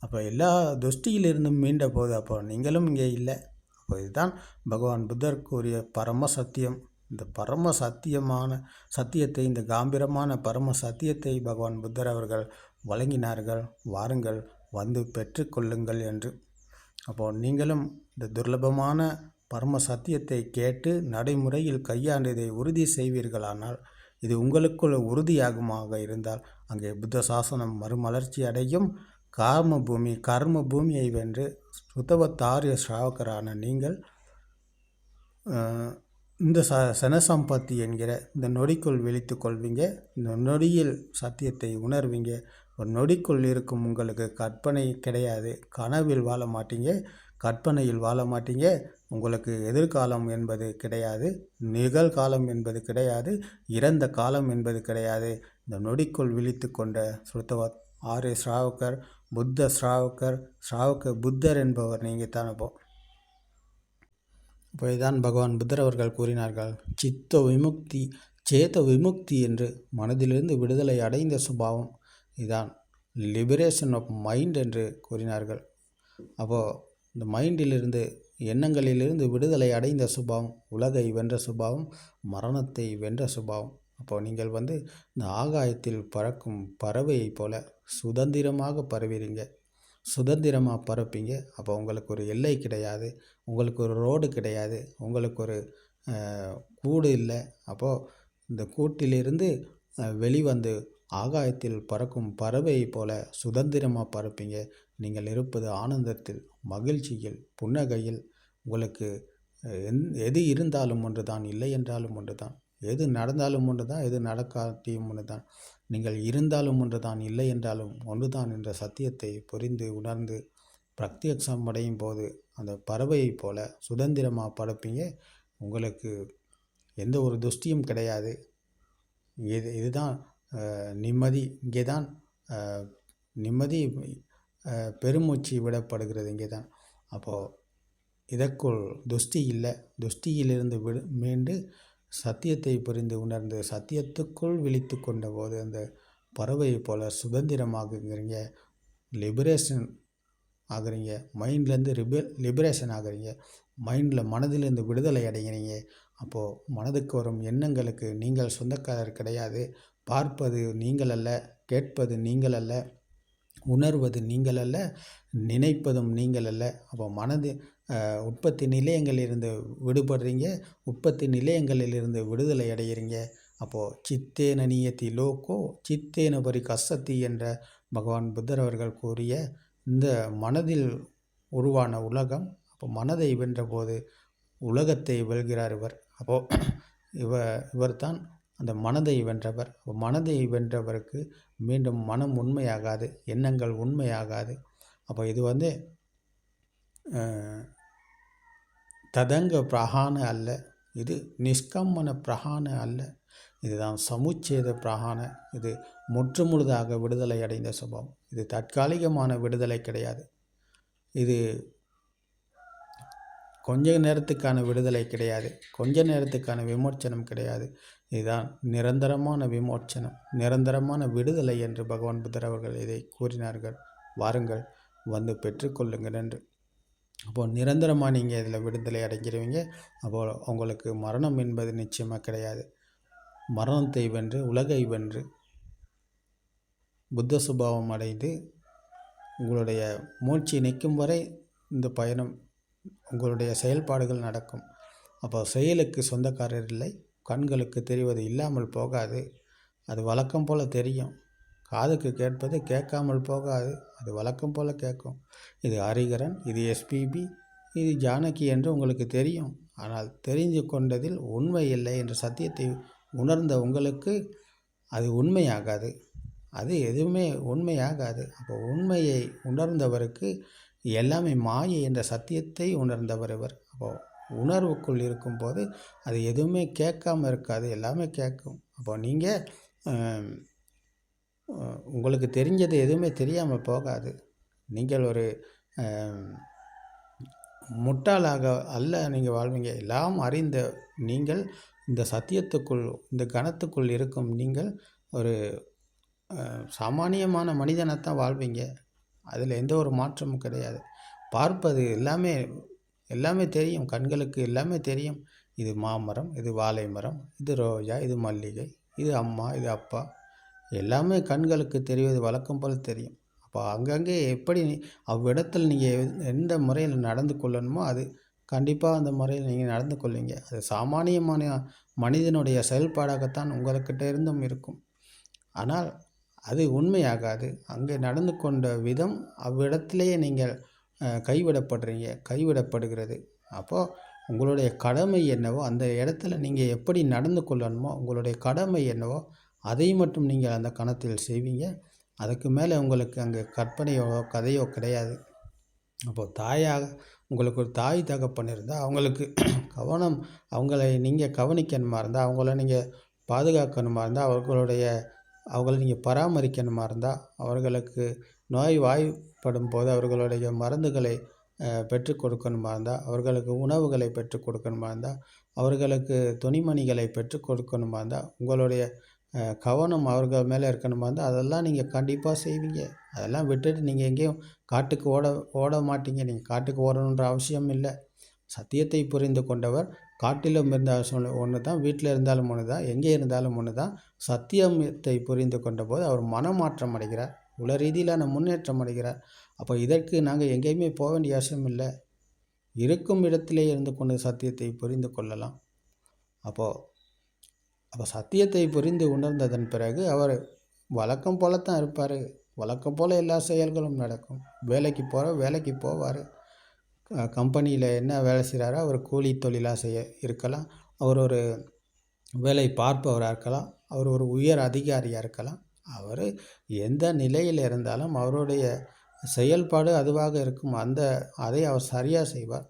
அப்போ எல்லா துஷ்டியிலிருந்தும் மீண்ட போது அப்போ நீங்களும் இங்கே இல்லை. அப்போ இதுதான் பகவான் புத்தர் கூறிய பரம சத்தியம். இந்த பரம சத்தியத்தை, இந்த காம்பீரமான பரம சத்தியத்தை பகவான் புத்தர் அவர்கள் வழங்கினார்கள். வாருங்கள், வந்து பெற்றுக்கொள்ளுங்கள் என்று. அப்போது நீங்களும் இந்த துர்லபமான பரம சத்தியத்தை கேட்டு நடைமுறையில் கையாண்டதை உறுதி செய்வீர்களானால், இது உங்களுக்குள் உறுதியாகுமாக இருந்தால் அங்கே புத்த சாசனம் மறுமலர்ச்சி அடையும். கர்ம பூமியை வென்று சுத்தவத்தாரிய ஸ்ராவகரான நீங்கள் இந்த சனசம்பத்தி என்கிற இந்த நொடிக்குள் விழித்து கொள்வீங்க. இந்த நொடியில் சத்தியத்தை உணர்வீங்க. ஒரு நொடிக்குள் இருக்கும் உங்களுக்கு கற்பனை கிடையாது. கனவில் வாழ மாட்டீங்க, கற்பனையில் வாழ மாட்டீங்க. உங்களுக்கு எதிர்காலம் என்பது கிடையாது, நிகழ்காலம் என்பது கிடையாது, இறந்த காலம் என்பது கிடையாது. இந்த நொடிக்குள் விழித்து கொண்ட சுத்தவத் ஆரிய ஸ்ராவகர், புத்த ஸ்ராவகர், ஸ்ராவக புத்தர் என்பவர் நீங்கள் தான். இப்போ இதுதான் பகவான் புத்தர் அவர்கள் கூறினார்கள். சித்த விமுக்தி, சேத விமுக்தி என்று மனதிலிருந்து விடுதலை அடைந்த சுபாவம். இதுதான் லிபரேஷன் ஆஃப் மைண்ட் என்று கூறினார்கள். அப்போது இந்த மைண்டிலிருந்து, எண்ணங்களிலிருந்து விடுதலை அடைந்த சுபாவம், உலகை வென்ற சுபாவம், மரணத்தை வென்ற சுபாவம். அப்போது நீங்கள் இந்த ஆகாயத்தில் பறக்கும் பறவையை போல சுதந்திரமாக பரவிறீங்க, சுதந்திரமாக பறப்பீங்க. அப்போ உங்களுக்கு ஒரு எல்லை கிடையாது, உங்களுக்கு ஒரு ரோடு கிடையாது, உங்களுக்கு ஒரு கூடு இல்லை. அப்போது இந்த கூட்டிலிருந்து வெளிவந்து ஆகாயத்தில் பறக்கும் பறவையை போல சுதந்திரமாக பறப்பீங்க. நீங்கள் இருப்பது ஆனந்தத்தில், மகிழ்ச்சியில், புன்னகையில். உங்களுக்கு எது இருந்தாலும் ஒன்று தான், இல்லை என்றாலும் ஒன்று தான். எது நடந்தாலும் ஒன்று தான், எது நடக்காட்டியும் ஒன்று தான். நீங்கள் இருந்தாலும் ஒன்று தான், இல்லை என்றாலும் ஒன்று தான் என்ற சத்தியத்தை புரிந்து உணர்ந்து பிரத்யக்ஷம் அடையும் போது அந்த பறவையை போல சுதந்திரமாக பறப்பீங்க. உங்களுக்கு எந்த ஒரு துஷ்டியும் கிடையாது. இதுதான் நிம்மதி. இங்கே தான் நிம்மதி பெருமூச்சு விடப்படுகிறது. இங்கே தான். அப்போது இதற்குள் துஷ்டி இல்லை. துஷ்டியிலிருந்து மீண்டு சத்தியத்தை புரிந்து உணர்ந்து சத்தியத்துக்குள் விழித்து கொண்ட போது அந்த பறவையை போல் சுதந்திரமாகுங்கிறீங்க, லிபரேஷன் ஆகுறீங்க. மைண்ட்லேருந்து லிபரேஷன் ஆகுறீங்க. மனதிலேருந்து விடுதலை அடைகிறீங்க. அப்போது மனதுக்கு வரும் எண்ணங்களுக்கு நீங்கள் சொந்தக்காரர் கிடையாது. பார்ப்பது நீங்கள் அல்ல, கேட்பது நீங்கள் அல்ல, உணர்வது நீங்கள் அல்ல, நினைப்பதும் நீங்கள் அல்ல. அப்போ உற்பத்தி நிலையங்களிலிருந்து விடுபடுறீங்க, உற்பத்தி நிலையங்களிலிருந்து விடுதலை அடைகிறீங்க. அப்போது சித்தேன நியத்தி லோகோ சித்தேன பரி கசத்தி என்ற பகவான் புத்தர் அவர்கள் கூறிய இந்த மனதில் உருவான உலகம். அப்போ மனதை வென்றபோது உலகத்தை வெல்கிறார் இவர். அப்போது இவர் தான் அந்த மனதை வென்றவர். மனதை வென்றவருக்கு மீண்டும் மனம் உண்மையாகாது, எண்ணங்கள் உண்மையாகாது. அப்போ இது ததங்க பிரகான அல்ல, இது நிஷ்கம்மன பிரகான அல்ல, இதுதான் சமுச்சேத பிரகான. இது முற்றுமுழுதாக விடுதலை அடைந்த சுபாவம். இது தற்காலிகமான விடுதலை கிடையாது. இது கொஞ்ச நேரத்துக்கான விடுதலை கிடையாது, கொஞ்ச நேரத்துக்கான விமோச்சனம் கிடையாது. இதுதான் நிரந்தரமான விமோச்சனம், நிரந்தரமான விடுதலை என்று பகவான் புத்தர் அவர்கள் இதை கூறினார்கள். வாருங்கள், வந்து பெற்றுக்கொள்ளுங்கள் என்று. அப்போது நிரந்தரமாக நீங்கள் இதில் விடுதலை அடைஞ்சிருவீங்க. அப்போது உங்களுக்கு மரணம் என்பது நிச்சயமாக கிடையாது. மரணத்தை வென்று, உலகை வென்று, புத்த சுபாவம் அடைந்து உங்களுடைய மூச்சு நிற்கும் வரை இந்த பயணம் உங்களுடைய செயல்பாடுகள் நடக்கும். அப்போ செயலுக்கு சொந்தக்காரர் இல்லை, கண்களுக்கு தெரிவது இல்லாமல் போகாது. அது வழக்கம் போல் தெரியும். காதுக்கு கேட்பது கேட்காமல் போகாது, அது வழக்கம் போல் கேட்கும். இது ஹரிஹரன், இது எஸ்பிபி, இது ஜானகி என்று உங்களுக்கு தெரியும். ஆனால் தெரிந்து கொண்டதில் உண்மை இல்லை என்ற சத்தியத்தை உணர்ந்த உங்களுக்கு அது உண்மையாகாது. அது எதுவுமே உண்மையாகாது. அப்போ உண்மையை உணர்ந்தவருக்கு எல்லாமே மாயை என்ற சத்தியத்தை உணர்ந்தவர் இவர். அப்போது உணர்வுக்குள் இருக்கும்போது அது எதுவுமே கேட்காமல் இருக்காது, எல்லாமே கேட்கும். அப்போ நீங்கள் உங்களுக்கு தெரிஞ்சது எதுவுமே தெரியாமல் போகாது. நீங்கள் ஒரு முட்டாளாக அல்ல நீங்கள் வாழ்வீங்க. எல்லாம் அறிந்த நீங்கள் இந்த சத்தியத்துக்குள், இந்த கணத்துக்குள் இருக்கும் நீங்கள் ஒரு சாமானியமான மனிதனைத்தான் வாழ்வீங்க. அதில் எந்த ஒரு மாற்றமும் கிடையாது. பார்ப்பது எல்லாமே தெரியும், கண்களுக்கு எல்லாமே தெரியும். இது மாமரம், இது வாழை மரம், இது ரோஜா, இது மல்லிகை, இது அம்மா, இது அப்பா, எல்லாமே கண்களுக்கு தெரிவது வழக்கம் போல் தெரியும். அப்போ அங்கங்கே எப்படி அவ்விடத்தில் நீங்கள் எந்த முறையில் நடந்து கொள்ளணுமோ அது கண்டிப்பாக அந்த முறையில் நீங்கள் நடந்து கொள்வீங்க. அது சாமானியமான மனிதனுடைய செயல்பாடாகத்தான் உங்கள்கிட்ட இருந்தும் இருக்கும். ஆனால் அது உண்மையாகாது. அங்கே நடந்து கொண்ட விதம் அவ்விடத்திலேயே நீங்கள் கைவிடப்படுகிறது. அப்போது உங்களுடைய கடமை என்னவோ, அந்த இடத்துல நீங்கள் எப்படி நடந்து கொள்ளணுமோ, உங்களுடைய கடமை என்னவோ அதை மட்டும் நீங்கள் அந்த கணத்தில் செய்வீங்க. அதுக்கு மேலே உங்களுக்கு அங்கே கற்பனையோ கதையோ கிடையாது. அப்போது உங்களுக்கு ஒரு தாய் தகப்பன் இருந்தால் அவங்களுக்கு அவங்களை நீங்கள் கவனிக்கணுமா இருந்தால், அவங்கள நீங்கள் பாதுகாக்கணுமா இருந்தால், அவங்களை நீங்கள் பராமரிக்கணுமா இருந்தால், அவர்களுக்கு நோய் வாய்ப்படும் போது அவர்களுடைய மருந்துகளை பெற்றுக் கொடுக்கணுமா இருந்தால், அவர்களுக்கு உணவுகளை பெற்றுக் கொடுக்கணுமா இருந்தால், அவர்களுக்கு துணிமணிகளை பெற்றுக் கொடுக்கணுமா இருந்தால், உங்களுடைய கவனம் அவர்கள் மேலே இருக்கணுமா இருந்தால், அதெல்லாம் நீங்கள் கண்டிப்பாக செய்வீங்க. அதெல்லாம் விட்டுட்டு நீங்கள் எங்கேயும் காட்டுக்கு ஓட மாட்டீங்க. நீங்கள் காட்டுக்கு ஓடணுன்ற அவசியம் இல்லை. சத்தியத்தை புரிந்து கொண்டவர் காட்டிலும் இருந்தால் ஒன்று தான், வீட்டில் இருந்தாலும் ஒன்று தான், எங்கே இருந்தாலும் ஒன்று தான். சத்தியத்தை புரிந்து கொண்ட போது அவர் மனமாற்றம் அடைகிறார், உள ரீதியிலான முன்னேற்றம் அடைகிறார். அப்போ இதற்கு நாங்கள் எங்கேயுமே போக வேண்டிய அவசியம் இல்லை. இருக்கும் இடத்திலே இருந்து கொண்டு சத்தியத்தை புரிந்து கொள்ளலாம். அப்போ சத்தியத்தை புரிந்து உணர்ந்ததன் பிறகு அவர் வழக்கம் போலத்தான் இருப்பார். வழக்கம் போல் எல்லா செயல்களும் நடக்கும். வேலைக்கு போவார். கம்பெனியில் என்ன வேலை செய்கிறாரோ அவர் கூலி தொழிலாக இருக்கலாம். அவர் ஒரு வேலை பார்ப்பவராக இருக்கலாம். அவர் ஒரு உயர் அதிகாரியாக இருக்கலாம். அவர் எந்த நிலையில் இருந்தாலும் அவருடைய செயல்பாடு அதுவாக இருக்கும். அதை அவர் சரியாக செய்வார்,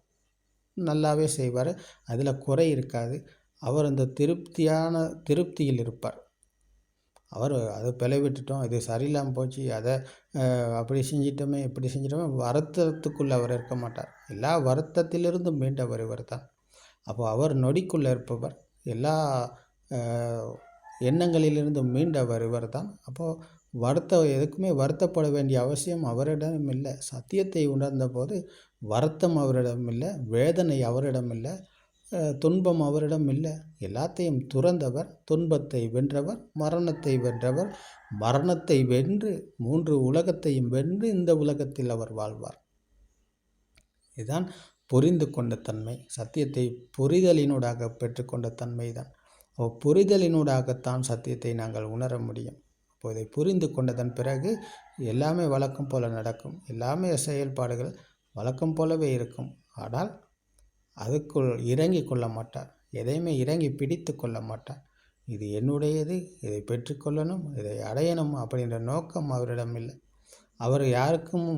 நல்லாவே செய்வார். அதில் குறை இருக்காது. அவர் அந்த திருப்தியில் இருப்பார். அவர் அதை விட்டுட்டோம், இது சரியில்லாமல் போச்சு, அதை அப்படி செஞ்சிட்டோமே இப்படி செஞ்சிட்டோமே வருத்தத்துக்குள்ளே அவர் இருக்க மாட்டார். எல்லா வருத்தத்திலிருந்தும் மீண்டவர் இவர் தான். அப்போ அவர் நொடிக்குள்ளே இருப்பவர், எல்லா எண்ணங்களிலிருந்தும் மீண்டவர் இவர் தான். அப்போது எதுக்குமே வருத்தப்பட வேண்டிய அவசியம் அவரிடம் இல்லை. சத்தியத்தை உணர்ந்த போது வருத்தம் அவரிடம் இல்லை, வேதனை அவரிடம் இல்லை, துன்பம் அவரிடம் இல்லை. எல்லாத்தையும் துறந்தவர், துன்பத்தை வென்றவர், மரணத்தை வென்றவர், மரணத்தை வென்று 3 உலகத்தையும் வென்று இந்த உலகத்தில் அவர் வாழ்வார். இதுதான் புரிந்து கொண்ட தன்மை. சத்தியத்தை புரிதலினூடாக பெற்றுக்கொண்ட தன்மை தான். புரிதலினூடாகத்தான் சத்தியத்தை நாங்கள் உணர முடியும். அப்போது இதை புரிந்து கொண்டதன் பிறகு எல்லாமே வழக்கம் போல நடக்கும். எல்லாமே செயல்பாடுகள் வழக்கம் போலவே இருக்கும். ஆனால் அதுக்குள் இறங்கி கொள்ள மாட்டார். எதையுமே இறங்கி பிடித்து கொள்ள மாட்டார். இது என்னுடையது, இதை பெற்றுக்கொள்ளணும், இதை அடையணும் அப்படின்ற நோக்கம் அவரிடம் இல்லை. அவர் யாருக்கும்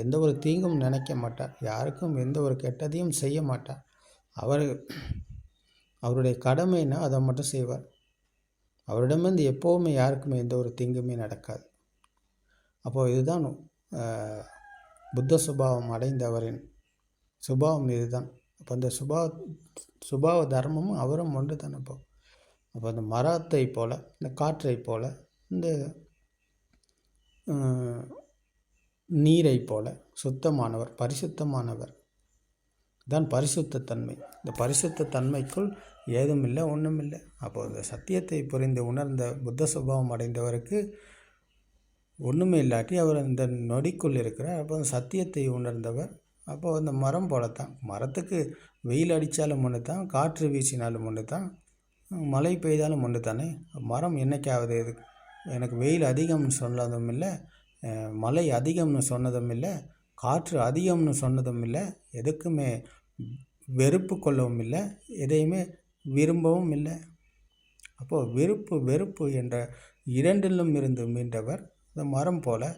எந்த ஒரு தீங்கும் நினைக்க மாட்டார். யாருக்கும் எந்த ஒரு கெட்டதையும் செய்ய மாட்டார். அவருடைய கடமைன்னா அதை மட்டும் செய்வார். அவரிடமிருந்து எப்போவுமே யாருக்குமே எந்த ஒரு தீங்குமே நடக்காது. அப்போது இதுதான் புத்த சுபாவம் அடைந்தவரின் சுபாவம் இதுதான். அப்போ அந்த சுபாவ தர்மமும் அவரும் ஒன்று தான். அப்போ அந்த மரத்தை போல், இந்த காற்றை போல், இந்த நீரை போல சுத்தமானவர், பரிசுத்தமானவர் தான் பரிசுத்தன்மை. இந்த பரிசுத்த தன்மைக்குள் ஏதும் இல்லை, ஒன்றும் இல்லை. அப்போது இந்த சத்தியத்தை புரிந்து உணர்ந்த புத்த சுபாவம் அடைந்தவருக்கு ஒன்றுமே இல்லாட்டி அவர் அந்த நொடிக்குள் இருக்கிறார். அப்போ சத்தியத்தை உணர்ந்தவர். அப்போ அந்த மரம் போலத்தான், மரத்துக்கு வெயில் அடித்தாலும் ஒன்று தான், காற்று வீசினாலும் ஒன்று தான், மழை பெய்தாலும் ஒன்று தானே. மரம் என்னைக்காவது எனக்கு வெயில் அதிகம்னு சொன்னதும் இல்லை, மழை அதிகம்னு சொன்னதும் இல்லை, காற்று அதிகம்னு சொன்னதும் இல்லை, எதுக்குமே வெறுப்பு கொள்ளவும் இல்லை, எதையுமே விரும்பவும் இல்லை. அப்போது விருப்பு வெறுப்பு என்ற இரண்டிலும் இருந்து மீண்டவர் அந்த மரம் போல்.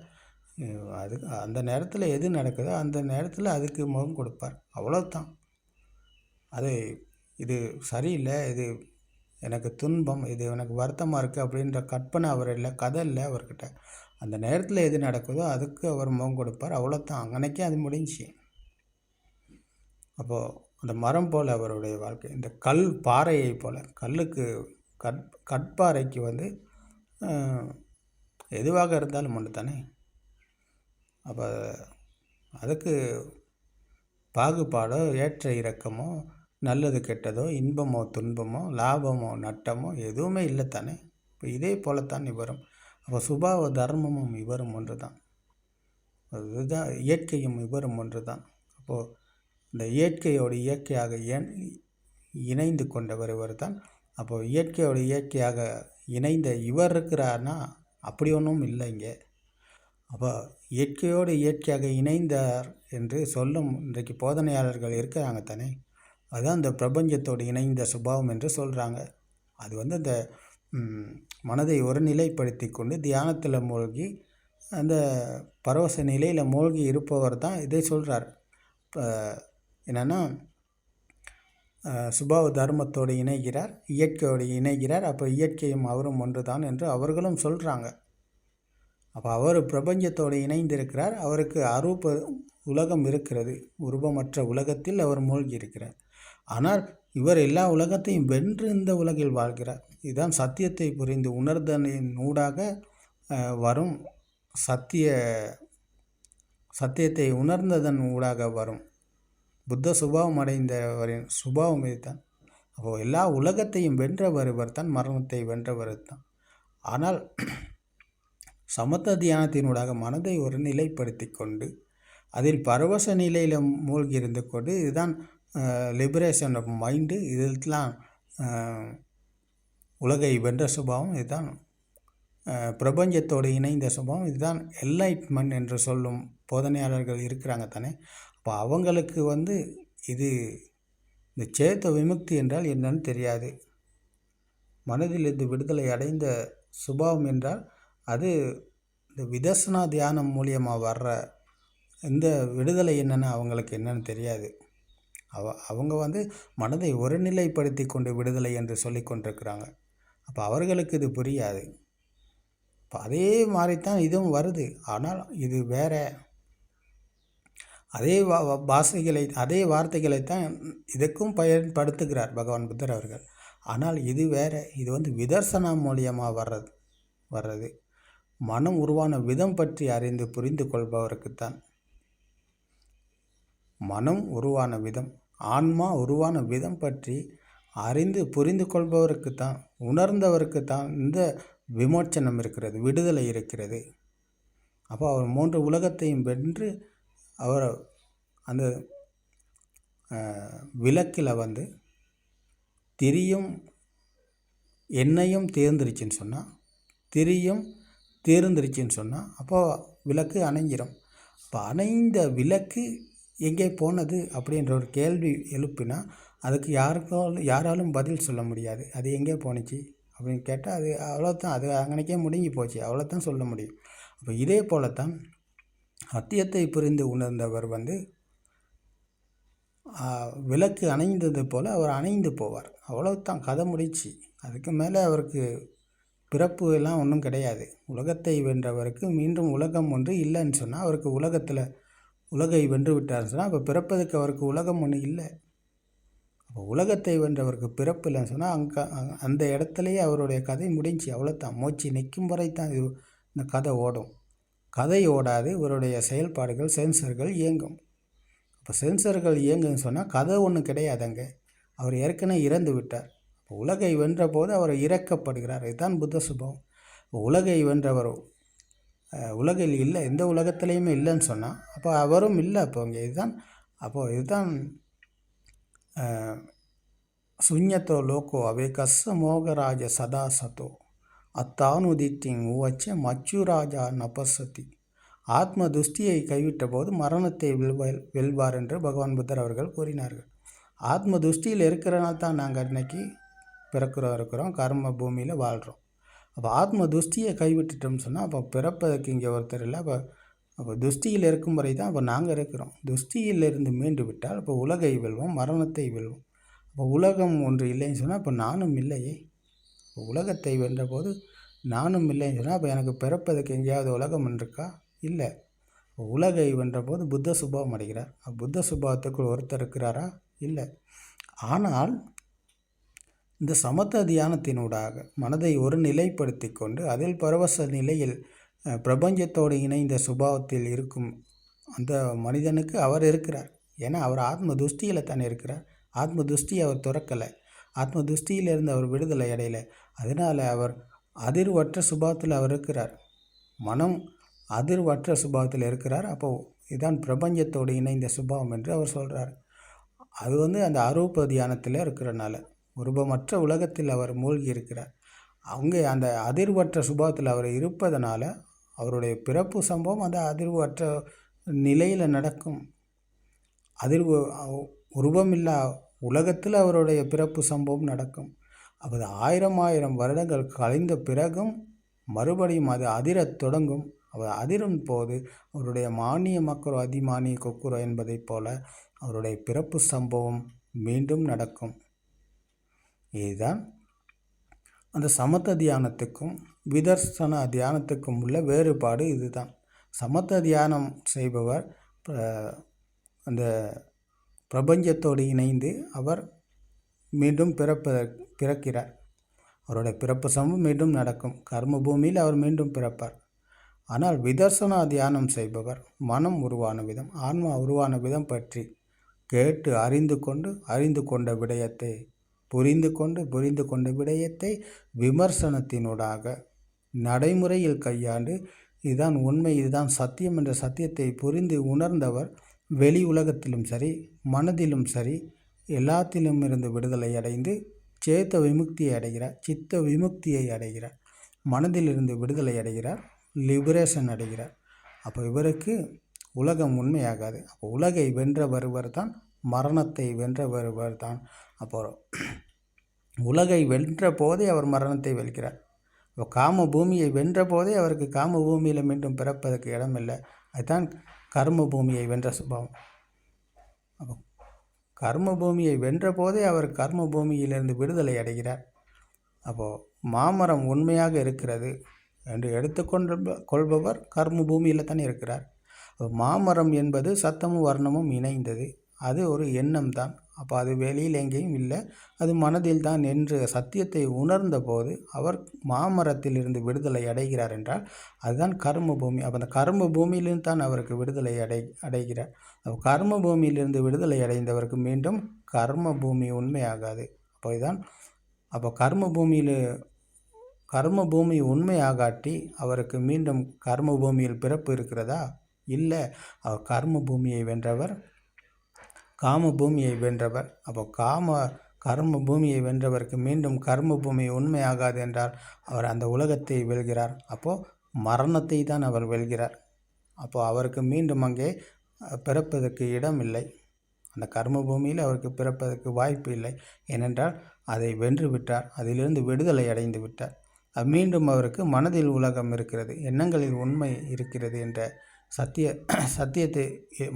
அது அந்த நேரத்தில் எது நடக்குதோ அந்த நேரத்தில் அதுக்கு முகம் கொடுப்பார், அவ்வளோதான். அது இது சரியில்லை, இது எனக்கு துன்பம், இது எனக்கு வருத்தமாக இருக்குது அப்படின்ற கற்பனை அவர் இல்லை, கதை இல்லை அவர்கிட்ட. அந்த நேரத்தில் எது நடக்குதோ அதுக்கு அவர் முகம் கொடுப்பார், அவ்வளோதான். அன்னைக்கே அது முடிஞ்சு. அப்போது அந்த மரம் போல் அவருடைய வாழ்க்கை. இந்த கல் பாறையை போல், கல்லுக்கு கற்பாறைக்கு எதுவாக இருந்தாலும் ஒன்று தானே. அப்போ அதுக்கு பாகுபாடோ ஏற்ற இறக்கமோ நல்லது கெட்டதோ இன்பமோ துன்பமோ லாபமோ நட்டமோ எதுவுமே இல்லை தானே. இப்போ இதே போலத்தான் இவரும். அப்போ சுபாவ தர்மமும் இவரும் ஒன்று தான், அதுதான் இயற்கையும் இவரும் ஒன்று தான். அப்போது இந்த இயற்கையோடு இயற்கையாக இணைந்து கொண்டவர் இவர் தான். அப்போது இயற்கையோடு இயற்கையாக இணைந்த இவர் இருக்கிறார்னா அப்படி ஒன்றும் இல்லை இங்கே. அப்போ இயற்கையோடு இயற்கையாக இணைந்தார் என்று சொல்லும் இன்றைக்கு போதனையாளர்கள் இருக்கிறாங்க தானே. அதுதான் இந்த பிரபஞ்சத்தோடு இணைந்த சுபாவம் என்று சொல்கிறாங்க. அது இந்த மனதை ஒருநிலைப்படுத்தி கொண்டு தியானத்தில் மூழ்கி அந்த பரவச நிலையில் மூழ்கி இருப்பவர் தான் இதை சொல்கிறார். இப்போ என்னென்னா சுபாவ தர்மத்தோடு இணைகிறார், இயற்கையோடு இணைகிறார். அப்போ இயற்கையும் அவரும் ஒன்று தான் என்று அவர்களும் சொல்கிறாங்க. அப்போ அவர் பிரபஞ்சத்தோடு இணைந்திருக்கிறார். அவருக்கு அரூப உலகம் இருக்கிறது, உருவமற்ற உலகத்தில் அவர் மூழ்கி இருக்கிறார். ஆனால் இவர் எல்லா உலகத்தையும் வென்று இந்த உலகில் வாழ்கிறார். இதுதான் சத்தியத்தை புரிந்து உணர்தலின் ஊடாக வரும் சத்தியத்தை உணர்ந்ததன் ஊடாக வரும் புத்த சுபாவம் அடைந்தவரின் சுபாவம் இதுதான். அப்போது எல்லா உலகத்தையும் வென்றவர் இவர் தான், மரணத்தை வென்றவர் தான். ஆனால் சமத்த தியானத்தினூடாக மனதை ஒரு நிலைப்படுத்தி கொண்டு அதில் பரவச நிலையில் மூழ்கி இருந்து கொண்டு, இதுதான் லிபரேஷன் ஆஃப் மைண்டு, இதெல்லாம் உலகை வென்ற சுபாவம், இதுதான் பிரபஞ்சத்தோடு இணைந்த சுபாவம், இதுதான் என்லைட்மெண்ட் என்று சொல்லும் போதனையாளர்கள் இருக்கிறாங்க தானே. அப்போ அவங்களுக்கு இது இந்த சேத்த விமுக்தி என்றால் என்னன்னு தெரியாது. மனதில் இருந்து விடுதலை அடைந்த சுபாவம் என்றால் அது இந்த விதர்சனா தியானம் மூலியமாக வர்ற இந்த விடுதலை என்னென்னு அவங்களுக்கு என்னன்னு தெரியாது. அவங்க மனதை ஒருநிலைப்படுத்தி கொண்டு விடுதலை என்று சொல்லி கொண்டிருக்கிறாங்க. அப்போ அவர்களுக்கு இது புரியாது. இப்போ அதே மாதிரித்தான் இதுவும் வருது. ஆனால் இது வேற, அதே அதே வார்த்தைகளைத்தான் இதுக்கும் பயன்படுத்துகிறார் பகவான் புத்தர் அவர்கள். ஆனால் இது வேற, இது விதர்சனா மூலியமாக வர்றது மனம் உருவான விதம் பற்றி அறிந்து புரிந்து கொள்பவருக்குத்தான். மனம் உருவான விதம், ஆன்மா உருவான விதம் பற்றி அறிந்து புரிந்து கொள்பவருக்குத்தான், உணர்ந்தவருக்குத்தான் இந்த விமோச்சனம் இருக்கிறது, விடுதலை இருக்கிறது. அப்போ அவர் 3 உலகத்தையும் வென்று அவர் அந்த விளக்கில் திரியும் எண்ணெயும் தேர்ந்துருச்சுன்னு சொன்னால், திரியும் தேர்ந்துருச்சுன்னு சொன்னால் அப்போது விளக்கு அணைஞ்சிடும். அப்போ அணைந்த விளக்கு எங்கே போனது அப்படின்ற ஒரு கேள்வி எழுப்பினா அதுக்கு யாராலும் பதில் சொல்ல முடியாது. அது எங்கே போணுச்சு அப்படின்னு கேட்டால் அது அவ்வளோதான், அது அங்கனைக்கே முடிஞ்சு போச்சு, அவ்வளோதான் சொல்ல முடியும். அப்போ இதே போலத்தான் சத்தியத்தை புரிந்து உணர்ந்தவர் விளக்கு அணைந்தது போல் அவர் அணைந்து போவார், அவ்வளோதான், கதை முடிச்சு. அதுக்கு மேலே அவருக்கு பிறப்பு எல்லாம் ஒன்றும் கிடையாது. உலகத்தை வென்றவருக்கு மீண்டும் உலகம் ஒன்று இல்லைன்னு சொன்னால், அவருக்கு உலகை வென்று விட்டார்னு சொன்னால் அப்போ பிறப்பதுக்கு அவருக்கு உலகம் ஒன்று இல்லை. அப்போ உலகத்தை வென்றவருக்கு பிறப்பு இல்லைன்னு சொன்னால் அந்த இடத்துலையே அவருடைய கதை முடிஞ்சு, அவ்வளோதான். மூச்சு நிற்கும் வரை தான் இந்த கதை ஓடும். கதை ஓடாது, இவருடைய செயல்பாடுகள் சென்சர்கள் இயங்கும். அப்போ சென்சர்கள் இயங்குன்னு சொன்னால் கதை ஒன்றும் கிடையாதுங்க, அவர் ஏற்கனவே இறந்து விட்டார். இப்போ உலகை வென்ற போது அவர் இறக்கப்படுகிறார். இதுதான் புத்த சுபாவம். உலகை வென்றவர் உலகில் இல்லை, எந்த உலகத்திலையுமே இல்லைன்னு சொன்னால் அப்போ அவரும் இல்லை. இதுதான் சுஞ்ஞத்தோ லோகோ அவேகஸ்ஸ மோகராஜ சதா சதோ அத்தானுதிட்டிங் உவச்ச மச்சுராஜா நபசதி. ஆத்ம துஷ்டியை கைவிட்ட போது மரணத்தை வெல்வார் என்று பகவான் புத்தர் அவர்கள் கூறினார்கள். ஆத்ம துஷ்டியில் இருக்கிறனால தான் நாங்கள் இன்றைக்கி இருக்கிறோம், கர்ம பூமியில் வாழ்கிறோம். அப்போ ஆத்ம துஷ்டியை கைவிட்டுட்டோம்னு சொன்னால் அப்போ பிறப்பதற்கு இங்கே ஒருத்தர் இல்லை. அப்போ துஷ்டியில் இருக்கும் வரை தான் அப்போ நாங்கள் இருக்கிறோம். துஷ்டியிலிருந்து மீண்டு விட்டால் அப்போ உலகை வெல்வோம், மரணத்தை வெல்வோம். அப்போ உலகம் ஒன்று இல்லைன்னு சொன்னால் அப்போ நானும் இல்லையே. உலகத்தை வென்றபோது நானும் இல்லைன்னு சொன்னால் அப்போ எனக்கு பிறப்பதற்கு எங்கேயாவது உலகம் இருக்கா? இல்லை. உலகை வென்றபோது புத்த சுபாவம் அடைகிறார். புத்த சுபாவத்துக்குள் ஒருத்தர் இருக்கிறாரா? இல்லை. ஆனால் இந்த சமத்த தியானத்தினூடாக மனதை ஒரு நிலைப்படுத்தி கொண்டு அதில் பரவச நிலையில் பிரபஞ்சத்தோடு இணைந்த சுபாவத்தில் இருக்கும் அந்த மனிதனுக்கு அவர் இருக்கிறார். ஏன்னா அவர் ஆத்ம துஷ்டியில் தானே இருக்கிறார். ஆத்ம துஷ்டியை அவர் துறக்கலை, ஆத்ம துஷ்டியிலிருந்து அவர் விடுதலை அடையலை. அதனால் அவர் அதிர்வற்ற சுபாவத்தில் அவர் இருக்கிறார். மனம் அதிர்வற்ற சுபாவத்தில் இருக்கிறார். அப்போது இதுதான் பிரபஞ்சத்தோடு இணைந்த சுபாவம் என்று அவர் சொல்கிறார். அது அந்த அரூப தியானத்தில் இருக்கிறனால உருவமற்ற உலகத்தில் அவர் மூழ்கி இருக்கிறார். அங்கே அந்த அதிர்வற்ற சுபாவத்தில் அவர் இருப்பதனால அவருடைய பிறப்பு சம்பவம் அந்த அதிர்வற்ற நிலையில் நடக்கும். அதிர்வு உருவமில்லா உலகத்தில் அவருடைய பிறப்பு சம்பவம் நடக்கும். அப்போது 1000 வருடங்கள் கழிந்த பிறகும் மறுபடியும் அது அதிரத் தொடங்கும். அவர் அதிரும் போது அவருடைய மானிய மக்கரோ அதிமானிய கொக்குரோ என்பதைப் போல அவருடைய பிறப்பு சம்பவம் மீண்டும் நடக்கும். இதுதான் அந்த சமத்த தியானத்துக்கும் விதர்சன தியானத்துக்கும் உள்ள வேறுபாடு. இதுதான் சமத்த தியானம் செய்பவர் அந்த பிரபஞ்சத்தோடு இணைந்து அவர் மீண்டும் பிறக்கிறார். அவருடைய பிறப்பு சம்பவம் மீண்டும் நடக்கும். கர்ம பூமியில் அவர் மீண்டும் பிறப்பார். ஆனால் விதர்சனா தியானம் செய்பவர் மனம் உருவான விதம், ஆன்மா உருவான விதம் பற்றி கேட்டு அறிந்து கொண்ட விடயத்தை புரிந்து கொண்ட விடயத்தை விமர்சனத்தினூடாக நடைமுறையில் கையாண்டு இதுதான் உண்மை, இதுதான் சத்தியம் என்ற சத்தியத்தை புரிந்து உணர்ந்தவர் வெளி உலகத்திலும் சரி மனதிலும் சரி எல்லாத்திலும் இருந்து விடுதலை அடைந்து சேத்த விமுக்தியை அடைகிறார், சித்த விமுக்தியை அடைகிறார், மனதிலிருந்து விடுதலை அடைகிறார், லிபரேஷன் அடைகிறார். அப்போ இவருக்கு உலகம் உண்மையாகாது. அப்போ உலகை வென்ற வருவர் தான் மரணத்தை வென்ற வருவர் தான். அப்போ உலகை வென்ற போதே அவர் மரணத்தை வெல்கிறார். இப்போ காம பூமியை வென்ற போதே அவருக்கு காம பூமியில் மீண்டும் பிறப்பதற்கு இடமில்லை. அதுதான் கர்ம பூமியை வென்ற சுபாவம். அப்போ கர்ம பூமியை வென்ற போதே அவர் கர்ம பூமியிலிருந்து விடுதலை அடைகிறார். அப்போது மாமரம் உண்மையாக இருக்கிறது என்று கொள்பவர் கர்ம பூமியில் தான் இருக்கிறார். மாமரம் என்பது சத்தமும் வர்ணமும் இணைந்தது. அது ஒரு எண்ணம் தான். அப்போ அது வெளியில் எங்கேயும் இல்லை, அது மனதில் தான் என்று சத்தியத்தை உணர்ந்த போது அவர் மாமரத்திலிருந்து விடுதலை அடைகிறார் என்றால் அதுதான் கர்ம பூமி. அப்போ அந்த கர்ம பூமியிலிருந்து தான் அவருக்கு விடுதலை அடைகிறார். அப்போ கர்ம பூமியிலிருந்து விடுதலை அடைந்தவருக்கு மீண்டும் கர்ம பூமி உண்மையாகாது. அப்போ கர்ம பூமி உண்மையாகாட்டி அவருக்கு மீண்டும் கர்ம பூமியில் பிறப்பு இருக்கிறதா? இல்லை. அவர் கர்ம பூமியை வென்றவர், காம பூமியை வென்றவர். அப்போ கர்ம பூமியை வென்றவருக்கு மீண்டும் கர்ம பூமி உண்மையாகாது என்றால் அவர் அந்த உலகத்தை வெல்கிறார். அப்போது மரணத்தை தான் அவர் வெல்கிறார். அப்போது அவருக்கு மீண்டும் அங்கே பிறப்பதற்கு இடம் இல்லை. அந்த கர்ம பூமியில் அவருக்கு பிறப்பதற்கு வாய்ப்பு இல்லை. ஏனென்றால் அதை வென்று விட்டார், அதிலிருந்து விடுதலை அடைந்து விட்டார். மீண்டும் அவருக்கு மனதில் உலகம் இருக்கிறது, எண்ணங்களில் உண்மை இருக்கிறது என்ற சத்தியத்தை,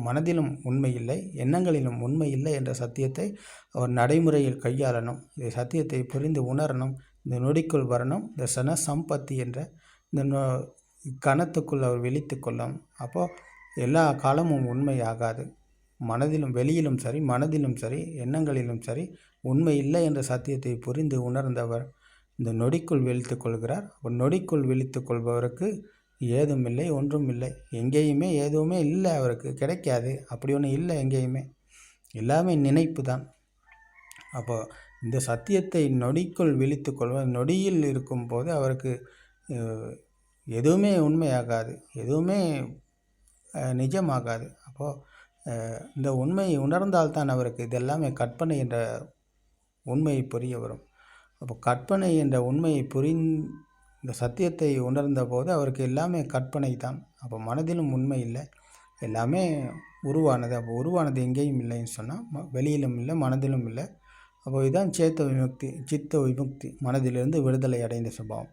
மனதிலும் உண்மை இல்லை எண்ணங்களிலும் உண்மை இல்லை என்ற சத்தியத்தை அவர் நடைமுறையில் கையாளணும். இந்த சத்தியத்தை புரிந்து உணரணும். இந்த நொடிக்குள் வரணும். இந்த சன சம்பத்தி என்ற இந்த கணத்துக்குள் அவர் விழித்து கொள்ளணும். அப்போது எல்லா காலமும் உண்மையாகாது. மனதிலும் வெளியிலும் சரி மனதிலும் சரி எண்ணங்களிலும் சரி உண்மை இல்லை என்ற சத்தியத்தை புரிந்து உணர்ந்தவர் இந்த நொடிக்குள் விழித்து கொள்கிறார். அப்போ நொடிக்குள் விழித்து கொள்பவருக்கு ஏதும் இல்லை, ஒன்றும் இல்லை, எங்கேயுமே எதுவுமே இல்லை, அவருக்கு கிடைக்காது. அப்படி ஒன்று இல்லை, எங்கேயுமே எல்லாமே நினைப்பு தான். அப்போ இந்த சத்தியத்தை நொடிக்குள் விழித்து கொள்வது, நொடியில் இருக்கும்போது அவருக்கு எதுவுமே உண்மையாகாது, எதுவுமே நிஜமாகாது. அப்போது இந்த உண்மையை உணர்ந்தால்தான் அவருக்கு இதெல்லாமே கற்பனை என்ற உண்மையை புரிய வரும். அப்போ கற்பனை என்ற உண்மையை இந்த சத்தியத்தை உணர்ந்த போது அவருக்கு எல்லாமே கற்பனை தான். அப்போ மனதிலும் உண்மை இல்லை, எல்லாமே உருவானது. அப்போ உருவானது எங்கேயும் இல்லைன்னு சொன்னால் வெளியிலும் இல்லை, மனதிலும் இல்லை. அப்போ இதுதான் சேத்த விமுக்தி, சித்த விமுக்தி, மனதிலிருந்து விடுதலை அடைந்த சுபாவம்.